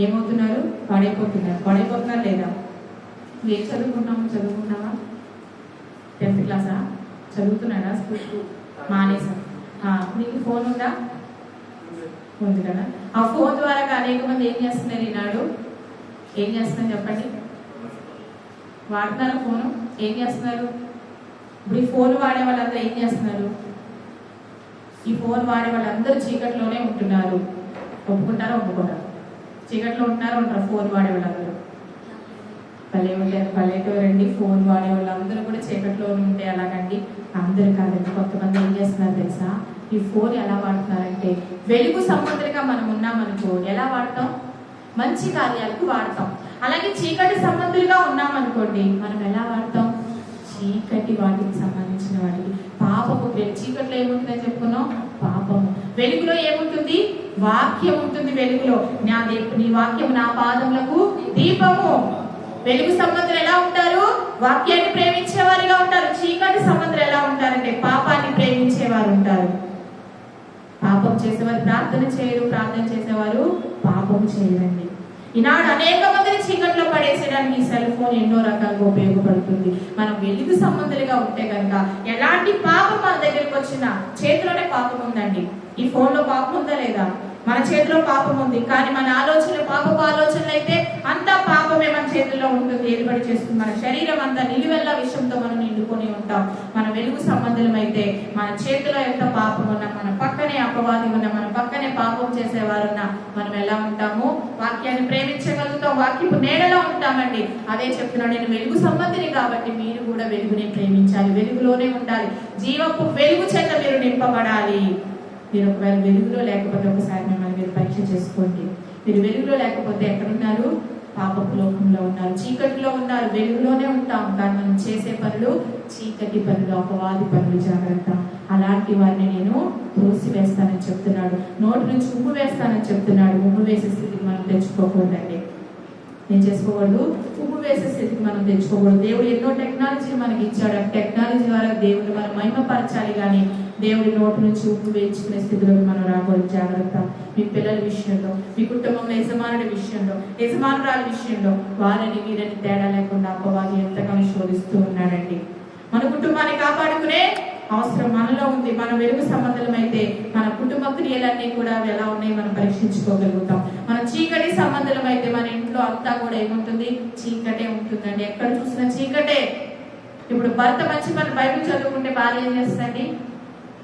ఏమవుతున్నారు? పాడైపోతున్నారు లేదా? నువ్వు ఏం చదువుకున్నావా? 10th క్లాసా? చదువుతున్నాడా? స్కూల్ మానేసా? నీకు ఫోన్ ఉందా? ఉంది కదా. ఆ ఫోన్ ద్వారా అనేక మంది ఏం చేస్తున్నారు ఈనాడు? ఏం చేస్తున్నారు చెప్పండి? వాడుతున్నారు ఫోను. ఏం చేస్తున్నారు? ఇప్పుడు ఈ ఫోన్ వాడే వాళ్ళందరూ ఏం చేస్తున్నారు? ఈ ఫోన్ వాడే వాళ్ళందరూ చీకట్లోనే ఉంటున్నారు. ఒప్పుకుంటారా? ఒప్పుకోరా? చీకట్లో ఉంటారు ఫోన్ వాడే వాళ్ళందరూ. పల్లెటూరండి, ఫోన్ వాడే వాళ్ళందరూ కూడా చీకట్లోనే ఉంటే అలాగండి? అందరూ కాదండి. కొంతమంది ఏం చేస్తున్నారు తెలుసా? ఈ ఫోన్ ఎలా వాడుతున్నారంటే వెలుగు సంబంధులుగా మనం ఉన్నామనుకో ఎలా వాడతాం? మంచి కార్యాలకు వాడతాం. అలాగే చీకటి సంబంధులుగా ఉన్నామనుకోండి మనం ఎలా వాడతాం? చీకటి వాటికి సంబంధించిన వాటికి. పాపము, చీకట్లో ఏముంటుందని చెప్పుకున్నాం? పాపము. వెలుగులో ఏముంటుంది? వాక్యం ఉంటుంది. వెలుగులో నీ వాక్యం నా పాదములకు దీపము. వెలుగు సంబంధులు ఎలా ఉంటారు? వాక్యాన్ని ప్రేమించేవారుగా ఉంటారు. చీకటి సంబంధులు ఎలా ఉంటారంటే పాపాన్ని ప్రేమించేవారు ఉంటారు. పాపం చేసేవారు ప్రార్థన చేయరు, ప్రార్థన చేసేవారు పాపం చేయరండి. ఈనాడు అనేక మందిని చీకట్లో పడేసేయడానికి ఈ సెల్ ఫోన్ ఎన్నో రకాలుగా ఉపయోగపడుతుంది. మనం వెలుగు సంబంధులుగా ఉంటే కనుక ఎలాంటి పాపం మన దగ్గరికి వచ్చినా, చేతిలోనే పాపం ఉందండి. ఈ ఫోన్ లో పాపం ఉందా లేదా? మన చేతిలో పాపం ఉంది. కానీ మన ఆలోచనలు పాపపు ఆలోచనలు అయితే అంతా పాపమే మన చేతుల్లో ఉంటుంది. ఏలుబడి చేస్తుంది. మన శరీరం అంతా నిలువెల్లా విషయంతో మనం నిండుకొని ఉంటాం. మన వెలుగు సంబంధం అయితే మన చేతిలో ఎంత పాపం ఉన్నా, మన పక్కనే అపవాది ఉన్నా, మన పక్కనే పాపం చేసేవారున్నా మనం ఎలా ఉంటాము? వాక్యాన్ని ప్రేమించగలుగుతాం. వాక్యపు నీడలో ఉంటామండి. అదే చెప్తున్నాను, నేను వెలుగు సంబంధిని కాబట్టి మీరు కూడా వెలుగుని ప్రేమించాలి. వెలుగులోనే ఉండాలి. జీవపు వెలుగు చేత మీరు నింపబడాలి. మీరు ఒకవేళ వెలుగులో లేకపోతే ఒకసారి మిమ్మల్ని మీరు పరీక్ష చేసుకోండి. మీరు వెలుగులో లేకపోతే ఎక్కడున్నారు? పాపపు లోకంలో ఉన్నారు, చీకటిలో ఉన్నారు. వెలుగులోనే ఉంటాం కానీ మనం చేసే పనులు చీకటి పనులు, అపవాది పనులు. జాగ్రత్త. అలాంటి వారిని నేను త్రోసివేస్తానని చెప్తున్నాడు. నోటి నుంచి ఉమ్ము వేస్తానని చెప్తున్నాడు. ఉమ్ము వేసే స్థితికి మనం తెచ్చుకోకూడదండి. ఏం చేసుకోకూడదు? ఉప్పు వేసే స్థితికి మనం తెచ్చుకోకూడదు. దేవుడు ఎన్నో టెక్నాలజీ మనకి ఇచ్చాడు. ఆ టెక్నాలజీ ద్వారా దేవుడు మనం మహిమపరచాలి కానీ దేవుడి నోటి నుంచి ఉప్పు వేయించుకునే స్థితిలోకి మనం రాకూడదు. జాగ్రత్త. మీ పిల్లల విషయంలో, మీ కుటుంబంలో యజమానుడి విషయంలో, యజమానురాల విషయంలో వారిని వీరని తేడా లేకుండా అపవాది ఎంతగానో శోధిస్తూ ఉన్నాడండి. మన కుటుంబాన్ని కాపాడుకునే అవసరం మనలో ఉంది. మన వెలుగు సంబంధం అయితే మన కుటుంబ క్రియలన్నీ కూడా ఎలా ఉన్నాయి మనం పరీక్షించుకోగలుగుతాం. మన చీకటి సంబంధం అయితే మన ఇంట్లో అంతా కూడా ఏముంటుంది? చీకటే ఉంటుందండి. ఎక్కడ చూసినా చీకటే. ఇప్పుడు భర్త మంచి మన బైబిల్ చదువుకుంటే భార్య ఏం చేస్తుందండి?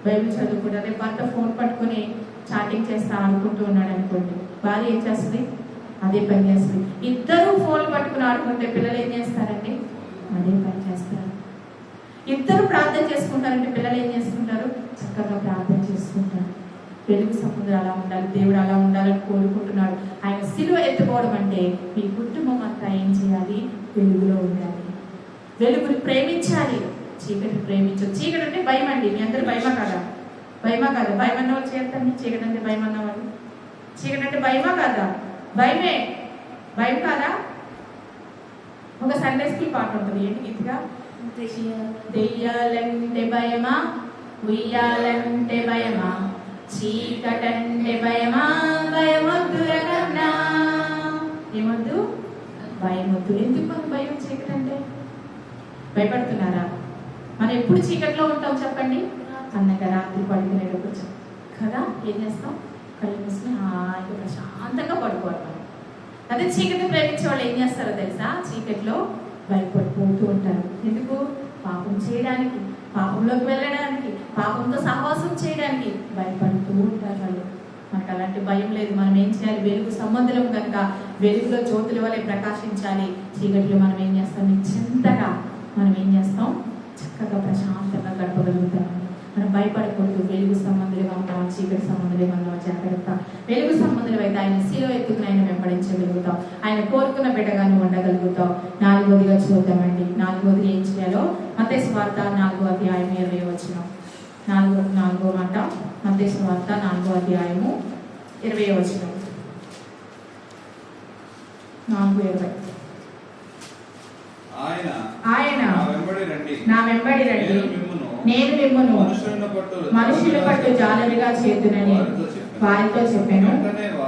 బైబిల్ చదువుకుంటే అదే భర్త ఫోన్ పట్టుకుని చాటింగ్ చేస్తా ఆడుకుంటూ ఉన్నాడు అనుకోండి, భార్య ఏం చేస్తుంది? అదే పని చేస్తుంది. ఇద్దరు ఫోన్ పట్టుకుని ఆడుకుంటే పిల్లలు ఏం చేస్తారండి? అదే పని చేస్తారు. ఇద్దరు ప్రార్థన చేసుకుంటారంటే పిల్లలు ఏం చేసుకుంటారు? చక్కగా ప్రార్థన చేసుకుంటారు. వెలుగు సంబంధం అలా ఉండాలి. దేవుడు అలా ఉండాలని కోరుకుంటున్నాడు. ఆయన సిలువ ఎత్తుకోవడం అంటే మీ కుటుంబం అంతా ఏం చేయాలి? వెలుగులో ఉండాలి. వెలుగుని ప్రేమించాలి, చీకటి ప్రేమించదు. చీకటి అంటే భయం అండి. మీ అందరు భయమా కాదా? భయమా కాదా? భయం అన్న వాళ్ళు చేస్తాను. చీకటి అంటే భయం అన్నవాళ్ళు. చీకటి అంటే భయమా కాదా? భయమే. భయం కాదా? ఒక సండే స్కూల్ పాట ఉంటుంది. ఏంటి గీతగా? దెయ్యాలంటే భయమా, ఉయ్యాలంటే భయమా, చీకటంటే భయమా, భయమొద్దుర కన్నా. ఏమొద్దు? భయమొద్దు. ఎందుకు మనకు భయం? చీకటి అంటే భయపడుతున్నారా? మనం ఎప్పుడు చీకట్లో ఉంటాం చెప్పండి? అన్నగా రాత్రి పడుకునేటప్పుడు చక్కగా ఏం చేస్తాం, కళ్ళు మూసుకుని హాయిగా ప్రశాంతంగా పడుకోవాలి మనం. అదే చీకటి ప్రేమించే వాళ్ళు ఏం చేస్తారో తెలుసా, చీకటిలో భయపడిపోతూ ఉంటారు. ఎందుకు? పాపం చేయడానికి, పాపంలోకి వెళ్ళడానికి, పాపంతో సహవాసం చేయడానికి భయపడుతూ ఉంటారు వాళ్ళు. మనకు అలాంటి భయం లేదు. మనం ఏం చేయాలి? వెలుగు సంబంధం కనుక వెలుగులో జ్యోతుల వలె ప్రకాశించాలి. చీకటిలో మనం ఏం చేస్తాం? నిశ్చింతగా మనం ఏం చేస్తాం? చక్కగా ప్రశాంతంగా గడపగలుగుతాం. మనం భయపడకూడదు. వెలుగు సంబంధులుగా ఉన్నాం, చీకటి సంబంధులుగా ఉన్నాం, జాగ్రత్త. వెలుగు సంబంధులు అయితే ఆయన శిలువ ఎత్తుకుని ఆయన వెంబడించగలుగుతాం. ఆయన కోరుకున్న బిడ్డగాను ఉండగలుగుతాం. 4వదిగా చూద్దామండి. 4వది ఏం చేయాలో మత్తయి సువార్త 4వ అధ్యాయం 20వ వచనం. 4వ మాట మత్తయి సువార్త 4వ అధ్యాయము 20వ వచనం. 4:20. ఆయన నా వెంబడి రండి, నేను మిమ్మును మనుషుల పట్టు జాలరిగా చేతునని వారితో చెప్పాను.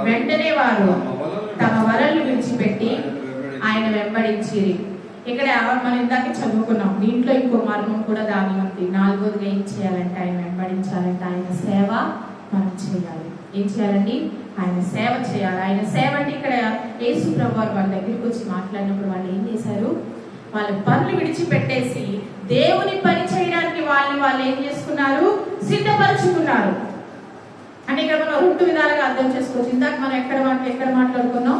వెంటనే వారు తమ వలలు విడిచిపెట్టి ఆయన వెంబడించిరి. ఇక్కడ మనం ఇందాక చదువుకున్నాం. దీంట్లో ఇంకో మర్మం కూడా దాగి ఉంది. 4వదిగా ఏం చేయాలంటే ఆయన వెంబడించాలంటే ఆయన సేవ మనం చేయాలి. ఏం చేయాలండి? ఆయన సేవ చేయాలి. ఆయన సేవ అంటే ఇక్కడ యేసు ప్రభువారు వాళ్ళ దగ్గరికి వచ్చి మాట్లాడినప్పుడు వాళ్ళు ఏం చేశారు? వాళ్ళ పనులు విడిచిపెట్టేసి దేవుని పని చేయడానికి వాళ్ళు ఏం చేసుకున్నారు? సిద్ధపరచుకున్నారు. అంటే ఇక్కడ మనం 2 విధాలుగా అర్థం చేసుకోవచ్చు. ఇందాక మనం ఎక్కడ మాట్లాడుకున్నాం?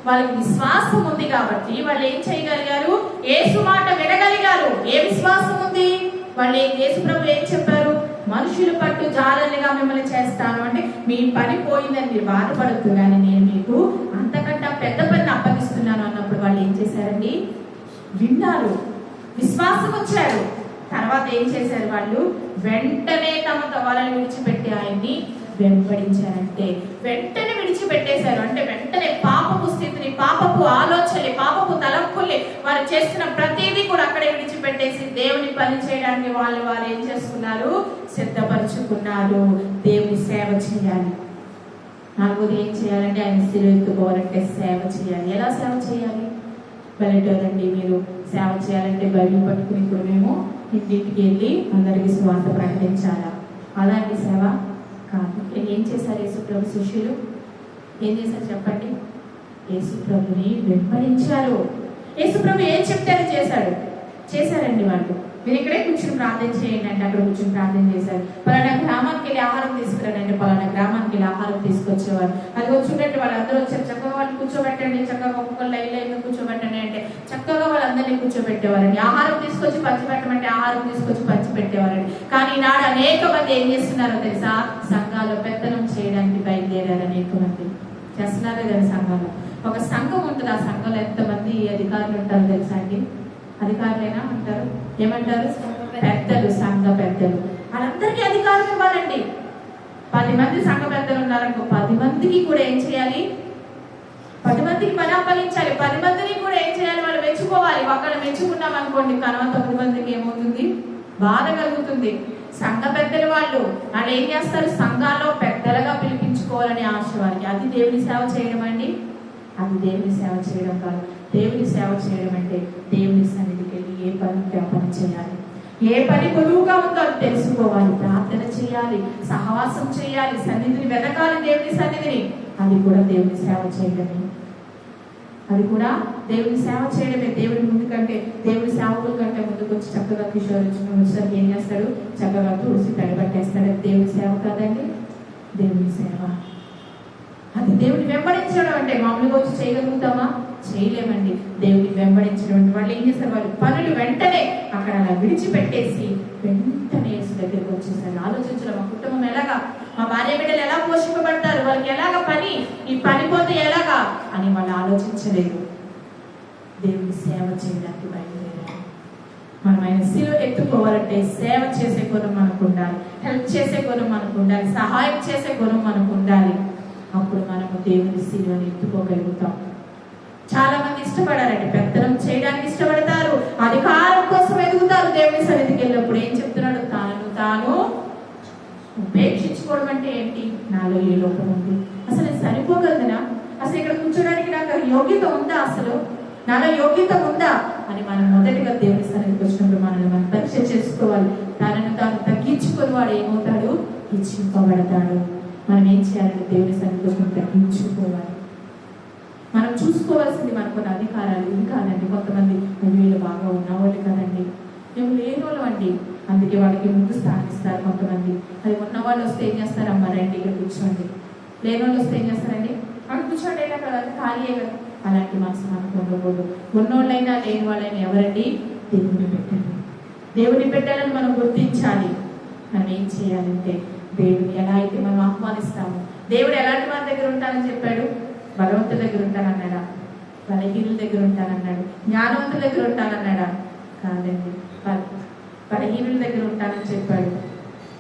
వాళ్ళకి విశ్వాసం ఉంది కాబట్టి వాళ్ళు ఏం చేయగలిగారు? యేసు మాట వినగలిగారు. ఏ విశ్వాసం ఉంది? వాళ్ళు యేసు ప్రభు ఏం చెప్పారు? మనుషులు పట్టు జాలరిగా మిమ్మల్ని చేస్తాను అంటే మీ పని పోయిందని మీరు బాధపడద్దు, కానీ నేను మీకు అంతకంటే పెద్ద పని అప్పగిస్తున్నాను అన్నప్పుడు వాళ్ళు ఏం చేశారండి? విన్నారు, విశ్వాసం వచ్చారు. తర్వాత ఏం చేశారు? వాళ్ళు వెంటనే తమ వలలు విడిచిపెట్టి ఆయన్ని వెంబడించారంటే వెంటనే విడిచిపెట్టేశారు. అంటే వెంటనే పాపపు స్థితిని, పాపపు ఆలోచనలు, పాపపు తలంపుల్ని వారు చేస్తున్న ప్రతిదీ కూడా అక్కడే విడిచిపెట్టేసి దేవుని పని చేయడానికి వారు ఏం చేసుకున్నారు? సిద్ధపరచుకున్నారు. దేవుని సేవ చేయాలి. 4వది ఏం చేయాలంటే ఆయన శిలువ ఎత్తుకోవాలంటే సేవ చేయాలి. ఎలా సేవ చేయాలి? వెళ్ళేటోరండి, మీరు సేవ చేయాలంటే బైబిల్ పట్టుకుని ఇప్పుడు మేము ఇంటింటికి వెళ్ళి అందరికీ సువార్త ప్రకటించాలా? అలాంటి సేవ కాదు. ఏం చేశారు యేసు ప్రభు శిష్యులు? ఏం చేశారు చెప్పండి? యేసు ప్రభుని వెంబడించారు. యేసు ప్రభు ఏం చెప్తారో చేశారండి వాళ్ళు. మీరు ఇక్కడే కూర్చుని ప్రార్థన చేయండి అంటే అక్కడ కూర్చుని ప్రార్థన చేశారు. పలానా గ్రామానికి వెళ్ళి ఆహారం తీసుకురండి, పలానా గ్రామానికి వెళ్ళి ఆహారం తీసుకొచ్చేవారు. అది చూడండి వాళ్ళందరూ వచ్చారు, చక్కగా వాళ్ళు కూర్చోబెట్టండి, చక్కగా ఒక్కొక్క లైన్ కూర్చోబెట్టండి అంటే చక్కగా వాళ్ళందరినీ కూర్చోబెట్టేవారండి. ఆహారం తీసుకొచ్చి పంచిపెట్టమంటే ఆహారం తీసుకొచ్చి పంచిపెట్టేవారండి. కానీ ఈనాడు అనేక మంది ఏం చేస్తున్నారో తెలుసా? సంఘాల్లో పెత్తనం చేయడానికి బయలుదేరారు. అనేక మంది చేస్తున్నారే కదా సంఘాలు. ఒక సంఘం ఉంటుంది, ఆ సంఘంలో ఎంతమంది అధికారులు ఉంటారో తెలుసా అండి? అధికారులైనా అంటారు, ఏమంటారు? పెద్దలు, సంఘ పెద్దలు. వాళ్ళందరికీ అధికారం ఇవ్వాలండి. 10 మంది సంఘ పెద్దలు ఉన్నారనుకో, 10 మందికి కూడా ఏం చేయాలి? 10 మందికి పని అప్పగించాలి. 10 మందిని కూడా ఏం చేయాలి? వాళ్ళు మెచ్చుకోవాలి. ఒకళ్ళు మెచ్చుకున్నాం అనుకోండి, కనుక 9 మందికి ఏమవుతుంది? బాధ కలుగుతుంది. సంఘ పెద్దలు వాళ్ళు ఏం చేస్తారు? సంఘాల్లో పెద్దలుగా పిలిపించుకోవాలని ఆశ వారికి. అది దేవుని సేవ చేయడం అండి? అది దేవుని సేవ చేయడం కాదు. దేవుని సేవ చేయడం అంటే దేవుని సన్నిధికి వెళ్ళి ఏ పని ఆ పని చేయాలి, ఏ పని పొదువుగా ఉందో తెలుసుకోవాలి, ప్రార్థన చేయాలి, సహవాసం చేయాలి, సన్నిధిని వెతకాలి, దేవుని సన్నిధిని. అది కూడా దేవుని సేవ చేయడమే. అది కూడా దేవుని సేవ చేయడమే. దేవుని ముందు కంటే, దేవుని సేవకుల కంటే ముందుకు వచ్చి చక్కగా కిషోర్ వచ్చేసరికి ఏం చేస్తాడు? చక్కగా తులసి తడబట్టేస్తాడు. దేవుని సేవ కాదండి, దేవుని సేవ. అది దేవుని వెంబడించడం అంటే మామూలుగా వచ్చి చేయగలుగుతామా? చేయలేమండి. దేవుని వెంబడించడం అంటే వాళ్ళు ఏం చేస్తారు? వాళ్ళు పనులు వెంటనే అక్కడ అలా విడిచిపెట్టేసి వెంటనే యేసు దగ్గరికి వచ్చేసారు. ఆలోచించడం, మా కుటుంబం ఎలాగా, మా భార్య బిడ్డలు ఎలా పోషింపబడతారు, వాళ్ళకి ఎలాగ పని, ఈ పని పోతే ఎలాగా అని వాళ్ళు ఆలోచించలేదు. దేవుని సేవ చేయడానికి బయలుదేరారు. మనం ఆయన శిలువ ఎత్తుకోవాలంటే సేవ చేసే గుణం మనకు ఉండాలి, హెల్ప్ చేసే గుణం మనకు ఉండాలి, సహాయం చేసే గుణం మనకు ఉండాలి. అప్పుడు మనము దేవుని శిలువని ఎత్తుకోగలుగుతాం. చాలా మంది ఇష్టపడారండి, పెత్తనం చేయడానికి ఇష్టపడతారు, అధికారం కోసం ఎదుగుతారు. దేవుని సన్నిధికి వెళ్ళినప్పుడు ఏం చెప్తున్నాడు? తాను ఉపేక్షించుకోవడం అంటే ఏంటి? నాలో ఏ లోపం ఉంది, అసలు నేను సరిపోగలదునా, అసలు ఇక్కడ కూర్చోడానికి నాకు యోగ్యత ఉందా, అసలు నాలో యోగ్యత ఉందా అని మనం మొదటిగా దేవుని సన్నిధికి వచ్చినప్పుడు మనల్ని మనం పరీక్ష చేసుకోవాలి. తనను తాను తగ్గించుకొని వాడు ఏమవుతాడు? హెచ్చింపబడతాడు. మనం ఏం చేయాలంటే దేవుని సన్నిధిలో కొంచెం తగ్గించుకోవాలి. మనం చూసుకోవాల్సింది మనకు కొన్ని అధికారాలు ఇది కాదండి. కొంతమంది వీళ్ళు బాగా ఉన్నవాళ్ళు కదండి, మేము లేని వాళ్ళు అండి, అందుకే వాళ్ళకి ముందు స్థానం ఇస్తారు కొంతమంది. అది ఉన్నవాళ్ళు వస్తే ఏం చేస్తారమ్మా రండి ఇక్కడ కూర్చోండి, లేని వాళ్ళు వస్తే ఏం చేస్తారండి అక్కడ కూర్చోండి అయినా కదా ఖాళీయే కదా. అలాంటి మనసు మనకు ఉండకూడదు. ఉన్నోళ్ళైనా లేని వాళ్ళైనా ఎవరండి? దేవుని బిడ్డలు. దేవుని బిడ్డలను మనం గుర్తించాలి. మనం ఏం చేయాలంటే దేవుని ఎలా అయితే మనం ఆహ్వానిస్తాము, దేవుడు ఎలాంటి వారి దగ్గర ఉంటానని చెప్పాడు? బలవంతుల దగ్గర ఉంటానన్నాడా? బలహీనుల దగ్గర ఉంటానన్నాడు? జ్ఞానవంతుల దగ్గర ఉంటానన్నాడా? కాదండి, బలహీనుల దగ్గర ఉంటానని చెప్పాడు.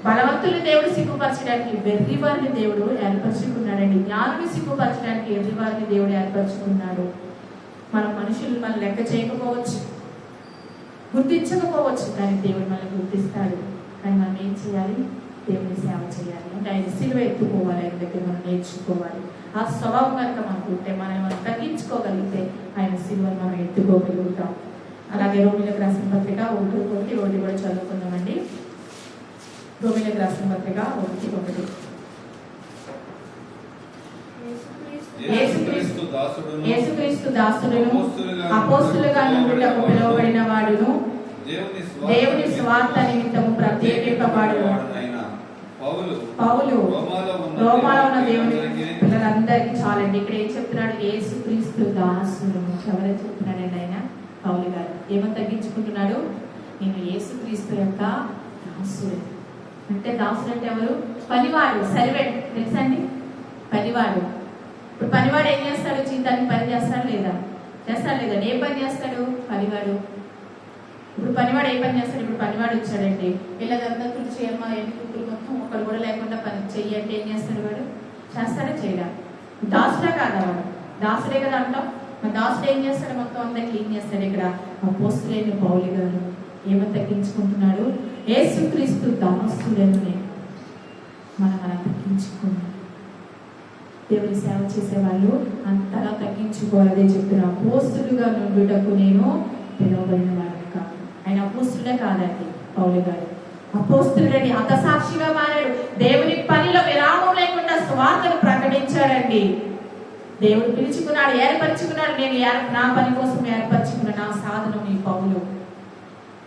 బలవంతులు దేవుడు సిగ్గుపరచడానికి వెర్రి వారిని దేవుడు ఏర్పరచుకున్నాడండి. జ్ఞానుని సిగ్గుపరచడానికి ఎర్రి వారిని దేవుడు ఏర్పరచుకున్నాడు. మనం మనుషులు మనం లెక్క చేయకపోవచ్చు, గుర్తించకపోవచ్చు, కానీ దేవుడు మనల్ని గుర్తిస్తాడు. కానీ మనం ఏం చేయాలి? దేవుని సేవ చేయాలి. అంటే ఆయన సిలువ ఎత్తుకోవాలి, ఆయన దగ్గర మనం నేర్చుకోవాలి. ఆ స్వభావం కనుక మనకు ఉంటే, మనం తగ్గించుకోగలిగితే ఆయన సిలువను మనం ఎత్తుకోగలుగుతాం. అలాగే రోమిలకు రాసిన పత్రిక 1:1 కూడా చదువుకుందామండి. రోమిలకు రాసిన పత్రిక 1:1. యేసుక్రీస్తు దాసుడును అపోస్తులుగా నుండుటకు పిలువబడిన వాడును దేవుని స్వార్థ నిమిత్తము ప్రత్యేకింపబడును పౌలు రోమాలో ఉన్న దేవుని పిల్లలందరికీ చాలండి. ఇక్కడ ఏం చెప్తున్నాడు? యేసుక్రీస్తు దాసుడు. ఎవరైనా చెప్తున్నాడండి ఆయన? పౌలు గారు. ఏమని తగ్గించుకుంటున్నాడు? నేను యేసుక్రీస్తు యొక్క దాసుడు. అంటే దాసుడు అంటే ఎవరు? పనివాడు, సర్వెంట్. తెలుసా అండి? పనివాడు. ఇప్పుడు పనివాడు ఏం చేస్తాడు? జీతానికి పని చేస్తాడు లేదా? చేస్తాడు లేదా? ఏ పని చేస్తాడు పనివాడు? ఇప్పుడు పనివాడు ఏ పని చేస్తాడు? ఇప్పుడు పనివాడు వచ్చాడండి, వీళ్ళదంతా తుడిచేయమ్మా, ఎన్ని కుక్కలు మొత్తం ఒకరు కూడా లేకుండా పని చెయ్యి అంటే ఏం చేస్తాడు వాడు? చేస్తాడా? చేయడా? దాసుడా కాదా వాడు? దాసుడే కదా అంటాం. మరి దాసుడు ఏం చేస్తాడు? మొత్తం అంతా క్లీన్ చేస్తాడు. ఇక్కడ అపోస్తలుడైన పౌలు గారు ఏమని తగ్గించుకుంటున్నాడు? యేసుక్రీస్తు దాసుడని మనం తగ్గించుకున్నాం. దేవుని సేవ చేసే వాళ్ళు అంతలా తగ్గించుకోవాలదే చెప్తున్నా. అపోస్తలుగా నుండుటకు నేను పిలువబడిన వాడిని కాదు. ఆయన అపోస్తలుడే కాదండి పౌలు గారు. అపోస్తలుడని హతసాక్షిగా మారాడు. దేవుని పనిలో విరామం లేకుండా సువార్తను ప్రకటించాడండి. దేవుడు పిలుచుకున్నాడు, ఏర్పరచుకున్నాడు. నేను నా పని కోసం ఏర్పరచుకున్న నా సాధనం ఈ పౌలు.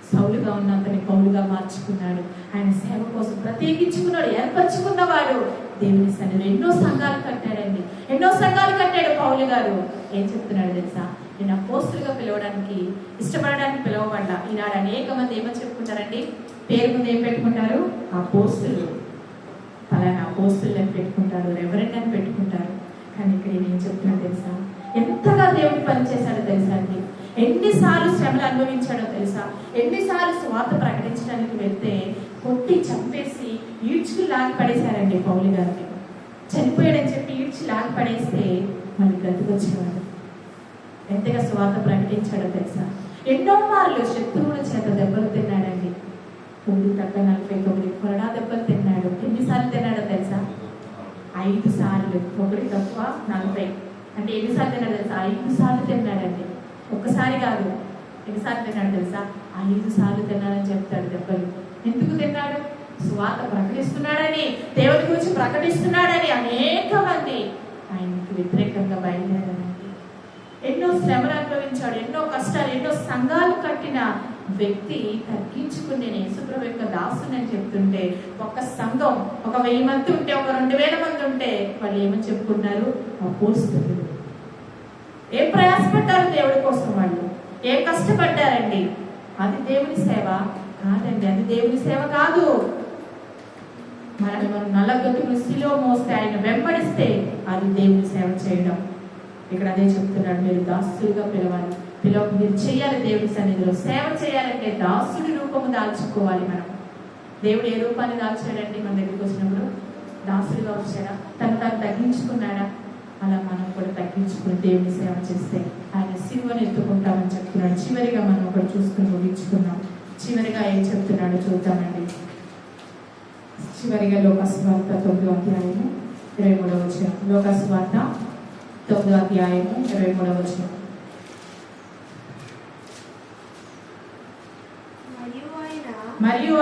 సౌలుగా ఉన్న అతని పౌలుగా మార్చుకున్నాడు. ఆయన సేవ కోసం ప్రత్యేకించుకున్నాడు, ఏర్పరచుకున్నవాడు. దేవుని సన్నిధిలో ఎన్నో సంఘాలు కట్టాడండి, ఎన్నో సంఘాలు కట్టాడు పౌలు గారు. ఏం చెప్తున్నాడు తెలుసా? నేను అపోస్తులుగా పిలవడానికి ఇష్టపడడానికి పిలవబడ్డా. ఈనాడు అనేక మంది ఏమని చెప్పుకుంటారండి? పేరు ముందు ఏం పెట్టుకుంటారు? అపోస్తులు, అలానే అపోస్తులు అని పెట్టుకుంటారు, రెవరెండ్ అని పెట్టుకుంటారు. కానీ ఇక్కడ ఏం చెప్తున్నా తెలుసా? ఎంతగా దేవుడు పనిచేశాడో తెలుసా అండి? ఎన్నిసార్లు శ్రమలు అనుభవించాడో తెలుసా? ఎన్నిసార్లు స్వార్థ ప్రకటించడానికి వెళ్తే కొట్టి చంపేసి ఈడ్చుకు లాగి పడేశారండి పౌలు గారిని. చనిపోయాడని చెప్పి ఈడ్చి లాగి పడేస్తే మళ్ళీ బ్రతికొచ్చేవాడు. ఎంతగా స్వార్థ ప్రకటించాడో తెలుసా? ఎన్నో మార్లు శత్రువుల చేత దెబ్బలు తిన్నాడండి. 49 కొరడా దెబ్బలు తిన్నాడు. ఎన్నిసార్లు తిన్నాడో తెలుసా? 5 సార్లు. 1 తక్కువ 40. అంటే ఎన్నిసార్లు తిన్నాడు తెలుసా? 5 సార్లు తిన్నాడండి. ఒక్కసారి కాదు. ఎన్నిసార్లు తిన్నాడు తెలుసా? 5 సార్లు తిన్నాడని చెప్తాడు దెబ్బలు. ఎందుకు తిన్నాడు? స్వార్థ ప్రకటిస్తున్నాడని, దేవుడి గురించి ప్రకటిస్తున్నాడని అనేక మంది ఆయనకి వ్యతిరేకంగా బయలుదేరారండి. ఎన్నో శ్రమలు అనుభవించాడు, ఎన్నో కష్టాలు, ఎన్నో సంఘాలు కట్టిన వ్యక్తి తగ్గించుకుని నేను యేసుప్రభు యొక్క దాసుని అని చెప్తుంటే, ఒక సంఘం ఒక 1000 మంది ఉంటే, ఒక 2000 మంది ఉంటే వాళ్ళు ఏమని చెప్పుకున్నారు? అపోస్తలుడు. ఏం ప్రయాసపడ్డారు దేవుడి కోసం? వాళ్ళు ఏం కష్టపడ్డారండి? అది దేవుని సేవ కాదండి. అది దేవుని సేవ కాదు. మనం నల్లగొట్టుకుని శిలువ మోస్తే, ఆయన వెంబడిస్తే అది దేవుని సేవ చేయడం. ఇక్కడ అదే చెప్తున్నాడు, మీరు దాసులుగా పిలవాలి. మీరు చేయాలి దేవుని సన్నిధిలో సేవ చేయాలంటే దాసుడి రూపము దాల్చుకోవాలి. మనం దేవుడు ఏ రూపాన్ని దాల్చాడండి? మన దగ్గరికి వచ్చినప్పుడు దాసుడిగా వచ్చాడా? తను తగ్గించుకున్నాడా? అలా మనం కూడా తగ్గించుకుని దేవుని సేవ చేస్తే ఆయన సిలువను ఎత్తుకుంటామని చెప్తున్నాడు. చివరిగా మనం ఒకటి చూసుకుని ముగించుకున్నాం. చివరిగా ఏం చెప్తున్నాడో చూద్దామండి. చివరిగా లోకస్వార్త 9వ అధ్యాయము 23వ వచనం. లోకస్వార్త 9వ అధ్యాయము 23వ వచనం. మరియు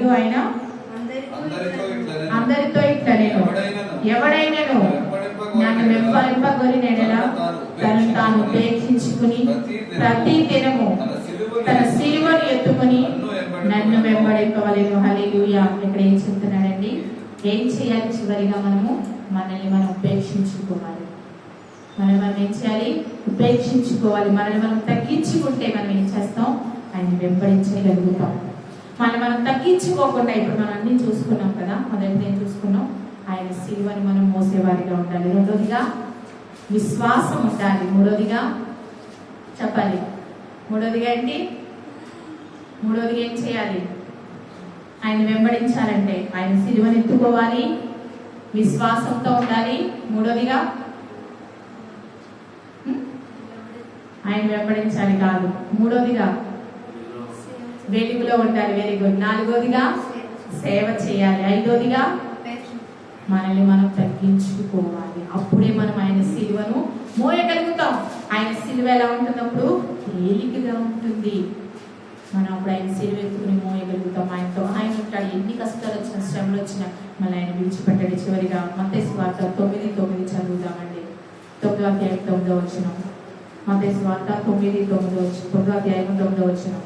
ఆయన అందరితో ఇట్లా నేను ఎవడైనాను నన్ను వెంబడింపగోరిన యెడల తను తాను ఉపేక్షించుకుని ప్రతి దినము తన సిలువను ఎత్తుకుని నన్ను వెంబడింపవలెను. హల్లెలూయా. ఇక్కడ ఏం చెప్తున్నాడండి? ఏం చేయాలి? చివరిగా మనల్ని మనం ఉపేక్షించుకోవాలి. మనం ఏం చేయాలి? ఉపేక్షించుకోవాలి. మనల్ని మనం తగ్గించుకుంటే మనం ఏం చేస్తాం? ఆయన వెంబడించగలుగుతాం. మనం తగ్గించుకోకుండా ఇప్పుడు మనం అన్ని చూసుకున్నాం కదా. మొదటిది ఏం చూసుకున్నాం? ఆయన సిలువని మనం మోసేవారిగా ఉండాలి. రెండోదిగా విశ్వాసం ఉండాలి. మూడోదిగా చెప్పాలి. మూడోదిగా ఏంటి? మూడోదిగా ఏం చేయాలి? ఆయన వెంబడించాలంటే ఆయన సిలువని ఎత్తుకోవాలి, విశ్వాసంతో ఉండాలి. మూడోదిగా ఆయన వెంబడించాలి కాదు. మూడోదిగా వెలుగులో ఉండాలి. Very good. నాలుగోదిగా సేవ చేయాలి. ఐదోదిగా మనల్ని మనం తగ్గించుకోవాలి. అప్పుడే మనం ఆయన సిలువను మోయగలుగుతాం. ఆయన సిలువ ఎలా ఉంటున్నప్పుడు తేలికగా ఉంటుంది. మనం అప్పుడు ఆయన సిలువ ఎత్తుకుని మోయగలుగుతాం. ఆయనతో ఆయన ఉంటాడు. ఎన్ని కష్టాలు వచ్చినా శ్రమలు వచ్చినా మళ్ళీ ఆయన విడిచిపెట్టాడు. చివరిగా మత్తయి సువార్త 9:9 చదువుదామండి. 9వ అధ్యాయం 9వ వచనం. మత్తయి సువార్త 9:9 అధ్యాయం 9వ వచనం.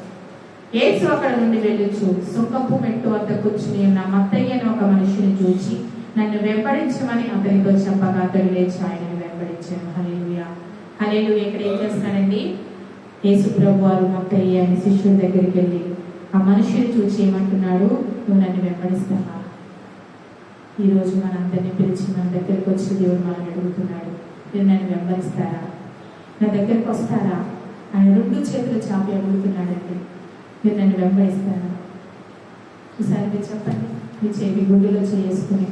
యేసు అక్కడ నుండి వెళ్ళొచ్చు సుంకపు మెట్టు వద్ద కూర్చుని ఉన్న మత్తయ్య అనే ఒక మనిషిని చూచి నన్ను వెంబడించమని అతనితో చెప్పగా అతడు లేచి ఆయనను వెంబడించాను. హల్లెలూయా. హల్లెలూయా. ఇక్కడ ఏం చేస్తున్నాడండి? యేసు ప్రభు వారు మత్తయ్య అనే శిష్యుడి దగ్గరికి వెళ్ళి ఆ మనిషిని చూసి ఏమంటున్నాడు? నువ్వు నన్ను వెంబడిస్తావా? ఈరోజు మనందరినీ పిలిచి మన దగ్గరికి వచ్చి దేవుడు మనల్ని అడుగుతున్నాడు, మీరు నన్ను వెంబడిస్తారా? నా దగ్గరికి వస్తారా? ఆయన 2 చేతులు చాపి అడుగుతున్నాడండి, మీరు నన్ను వెంబడిస్తారా? ఈసారి మీరు చెప్పండి. మీ చేతి గుండెలో చేసుకుని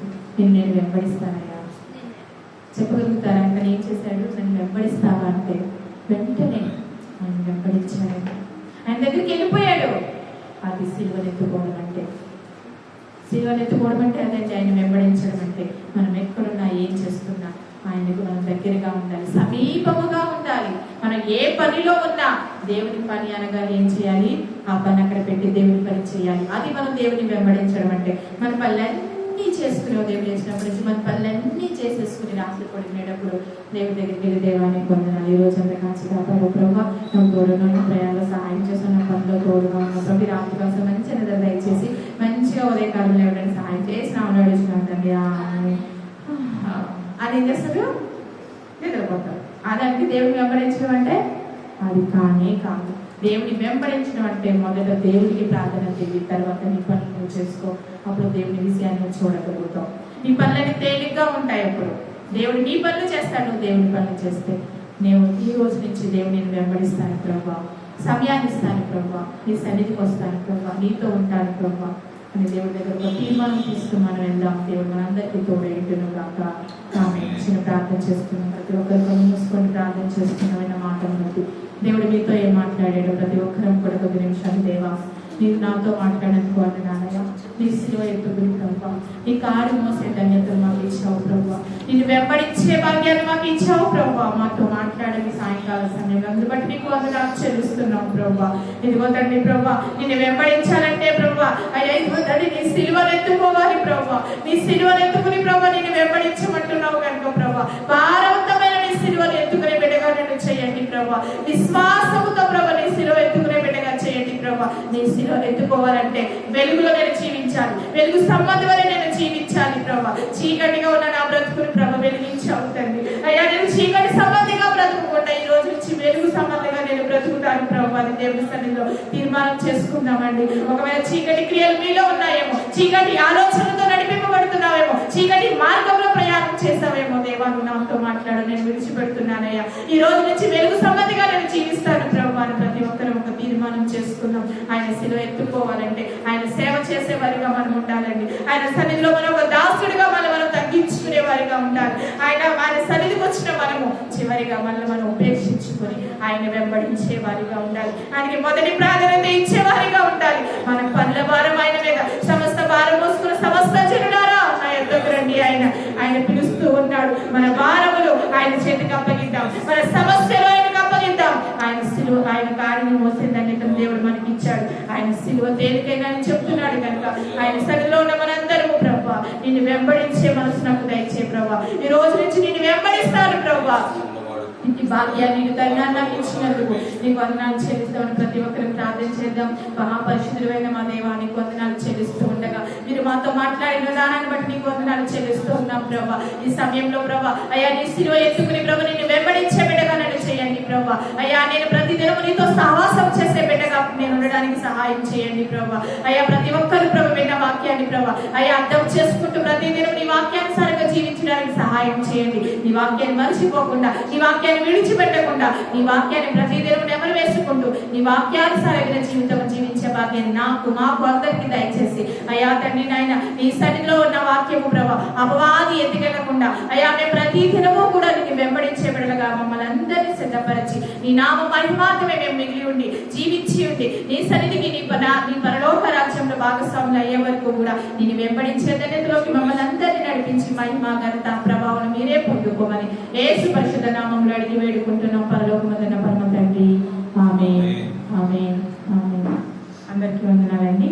నేను వెంబడిస్తానయ్యా చెప్పగలుగుతారా? అంటే ఏం చేశాడు? నన్ను వెంబడిస్తావా అంటే వెంటనే ఆయన వెంబడించాడు. ఆయన దగ్గరికి వెళ్ళిపోయాడు. అది సిలువనెత్తుకోవడం అంటే. సిలువనెత్తుకోవడం అంటే అదండి ఆయన వెంబడించడం అంటే. మనం ఎక్కడున్నా ఏం చేస్తున్నా ఆయనకు మనం దగ్గరగా ఉండాలి, సమీపముగా ఉండాలి. మనం ఏ పనిలో ఉన్నా దేవుని పని అనగా ఏం చేయాలి? ఆ పని అక్కడ పెట్టి దేవుని పని చేయాలి. అది మనం దేవుని వెంబడించడం అంటే. మన పనులన్నీ చేసుకునే ఉదయం చేసినప్పటి నుంచి మన పనులన్నీ చేసేసుకుని రాత్రి పడుకునేటప్పుడు దేవుడి దగ్గరికి వెళ్ళి దేవాన్ని పొందనాలి. ఈ రోజు అంతా కాచి కాపాడు ప్రభావ, నాకు తోడుగా ఉన్న ప్రయాణంలో సహాయం చేస్తున్న పనిలో తోడుగా ఉన్న ప్రభు రాత్రి కోసం మంచి నిద్ర దయచేసి మంచిగా ఉదయకాలంలో ఎవరైనా సహాయం చేసి నా నడుచుకున్నాం తండ్రి అది ఏం చేస్తారు? నిద్రపోతారు. అదానికి దేవుని వెంబడించడం అంటే అది కానే కాదు. దేవుని వెంబడించడం అంటే మొదట దేవుడికి ప్రార్థన చేయి, తర్వాత నీ పనులు నువ్వు చేసుకో. అప్పుడు దేవుని విషయాన్ని చూడగలుగుతావు. నీ పనులన్నీ తేలిగ్గా ఉంటాయి. అప్పుడు దేవుడు నీ పనులు చేస్తాడు. నువ్వు దేవుని పనులు చేస్తే నేను ఈ రోజు నుంచి దేవుడిని వెంబడిస్తాను ప్రభా, సమయాన్ని ఇస్తాను ప్రభా, నీ సన్నిధికి వస్తాను ప్రభా, నీతో ఉంటాను ప్రభా అని దేవుడి దగ్గర ఒక తీర్మానం తీసుకుని మనం వెళ్దాం. దేవుడు మనందరికీ తోడేంటును కాక. ఆమె చిన్న ప్రార్థన చేసుకున్నాం. ప్రతి ఒక్కరితో మూసుకొని ప్రార్థన చేసుకున్నామైన మాటలు బట్టి దేవుడు మీతో ఏం మాట్లాడాడో ప్రతి ఒక్కరం కూడా 9 నిమిషాలు దేవా నీకు నాతో మాట్లాడడానికి వందనాలయ్యా. నీ సిలువ ఎత్తుకుని ప్రభా, నీ కారు మోసే ధన్యతలు మాకు ఇచ్చావు ప్రభా, నిన్ను వెంబడించే భాగ్యాన్ని మాకు ఇచ్చావు ప్రభా. మాతో మాట్లాడని సాయంకాల సమయం అందుకు బట్టి నీకు వందనాలు చెల్లిస్తున్నాం ప్రభా. ఇదిగో తండ్రి ప్రభా, నిన్ను వెంబడించాలంటే ప్రభా అయ్యా ఇదిగో తండ్రి నీ సిలువను ఎత్తుకోవాలి ప్రభా. నీ సిలువను ఎత్తుకుని ప్రభా నిన్ను వెంబడించమంటున్నావు కనుక ప్రభా భారవంతమైన నీ సిలువను ఎత్తుకునే బిడ్డగా నన్ను చేయండి ప్రభా. విశ్వాసముతో ప్రభా నీ సిలువ ఎత్తుకునే బిడ్డగా చేయండి ప్రభా. నీ సిలువను ఎత్తుకోవాలంటే వెలుగులో నేను జీవించాలి, వెలుగు సంబంధమని నేను జీవించాలి ప్రభా. చీకటిగా ఉన్న నా బ్రతుకుని ప్రభా వెలిగించావు తండ్రి. అయ్యా నేను చీకటి సంబంధిగా బ్రతుకుకుండా ఈ రోజు నుంచి వెలుగు సంబంధంగా నేను బ్రతుకుతాను ప్రభా. అది దేవుని సన్నిధిలో తీర్మానం చేసుకుందామండి. ఒకవేళ చీకటి క్రియలు మీలో ఉన్నాయేమో, చీకటి ఆలోచనలతో నడిపింపబడుతున్నావేమో, చీకటి మార్గంలో ప్రయాణం చేస్తావేమో, దేవా నువ్వు నాతో మాట్లాడు, నేను విడిచిపెడుతున్నానయ్యా. ఈ రోజు నుంచి వెలుగు సంబంధిగా నేను జీవిస్తాను ప్రభా అని ప్రతి ఒక్కరు ఒక తీర్మానం చేసుకుందాం. ఆయన సిలువ ఎత్తుకోవాలంటే ఆయన సేవ చేసే వారిగా మనం ఉండాలండి. ఆయన సన్నిధిలో మనం ఒక దాసుడిగా మనం తగ్గించుకునే వారిగా ఉండాలి. ఆయన సన్నిధికి వచ్చిన మనము చివరిగా మనం ఉపేక్షించుకొని ఆయన వెంబడించే వారిగా ఉండాలి. ఆయనకి మొదటి ప్రాధాన్యత ఇచ్చే వారిగా ఉండాలి. మన పనుల భారం ఆయన మీద, సమస్త భారం మోసుకున్న సమస్త జనులారా నా యొద్దకు రండి. ఆయన పిలుస్తూ ఉన్నాడు. మన భారములు ఆయన చేతికి అప్పగిద్దాం, మన సమస్యలు ఆయనకు అప్పగిద్దాం. ఆయన సిలువ, ఆయన కాడిని మోసే ధన్యతను దేవుడు మనకి ఇచ్చాడు. ఆయన సిలువ తేలికైనా చెప్తున్నాడు కనుక ఆయన సన్నిధిలో ఉన్న మనందరము వెంబడించే మనసు నాకు దయచే ప్రభా. ఈ రోజు నుంచి నేను వెంబడిస్తాను ప్రభా. ఇంటి భాగ్యాన్ని ధైర్యాన్ని నాకు ఇచ్చినందుకు నీకు వందనాలు చెల్లిస్తామని ప్రతి ఒక్కరు ప్రార్థన చేద్దాం. మహాపరిశుద్ధులైన మా దేవానికి వందనాలు చెల్లిస్తూ ఉండగా మీరు మాతో మాట్లాడిన విధానాన్ని బట్టి నీకు వందనాలు చెల్లిస్తూ ఉన్నాం ప్రభా. ఈ సమయంలో ప్రభా అయ్యా నీ శిలువ ఎత్తుకుని ప్రభు నిన్ను వెంబడించే బిడ్డగా నన్ను చేయండి ప్రభా. అయ్యా నేను ప్రతి దినము నీతో సహవాసం చేసే బిడ్డగా నేను ఉండడానికి సహాయం చేయండి ప్రభా. అయ్యా ప్రతి ఒక్కరు ప్రభు విన్న వాక్యాన్ని ప్రభా అయ్యా అర్థం చేసుకుంటూ ప్రతి దినం నీ వాక్యానుసారంగా జీవించడానికి సహాయం చేయండి. నీ వాక్యాన్ని మర్చిపోకుండా, నీ వాక్యాన్ని విడిచిపెట్టకుండా, నీ వాక్యాన్ని ప్రతి దినం నెమరు వేసుకుంటూ నీ వాక్యానుసారమైన జీవితం జీవించే భాగ్యాన్ని మాకు అందరికి దయచేసి అయ్యా తండ్రి నాయన నీ సన్నిధిలో ఉన్న వాక్యము ప్రభా అపవాది ఎత్తికెళ్లకుండా అయ్యా మేము ప్రతి దినము కూడా నీకు వెంబడించే బిడ్డలుగా మమ్మల్ని అందరినీ సిద్ధపరిచి నీ నామ మహిమాత్మే మేము మిగిలి ఉండి జీవించి ఉండి నీ సన్నిధికి నీ పరలోక రాజ్యంలో భాగస్వాములు అయ్యే వరకు కూడా నేను వెంబడించే ధన్యతలోకి మమ్మల్ని అందరినీ నడిపించి మహిమ ఘనత ప్రభావం మీరే పొందుకోమని యేసు పరిశుద్ధ నామములో అడిగి వేడుకుంటున్నాం పరలోకమందున్న పరమ తండ్రి. ఆమేన్ ఆమేన్ ఆమేన్. అందరికీ వందనాలండి.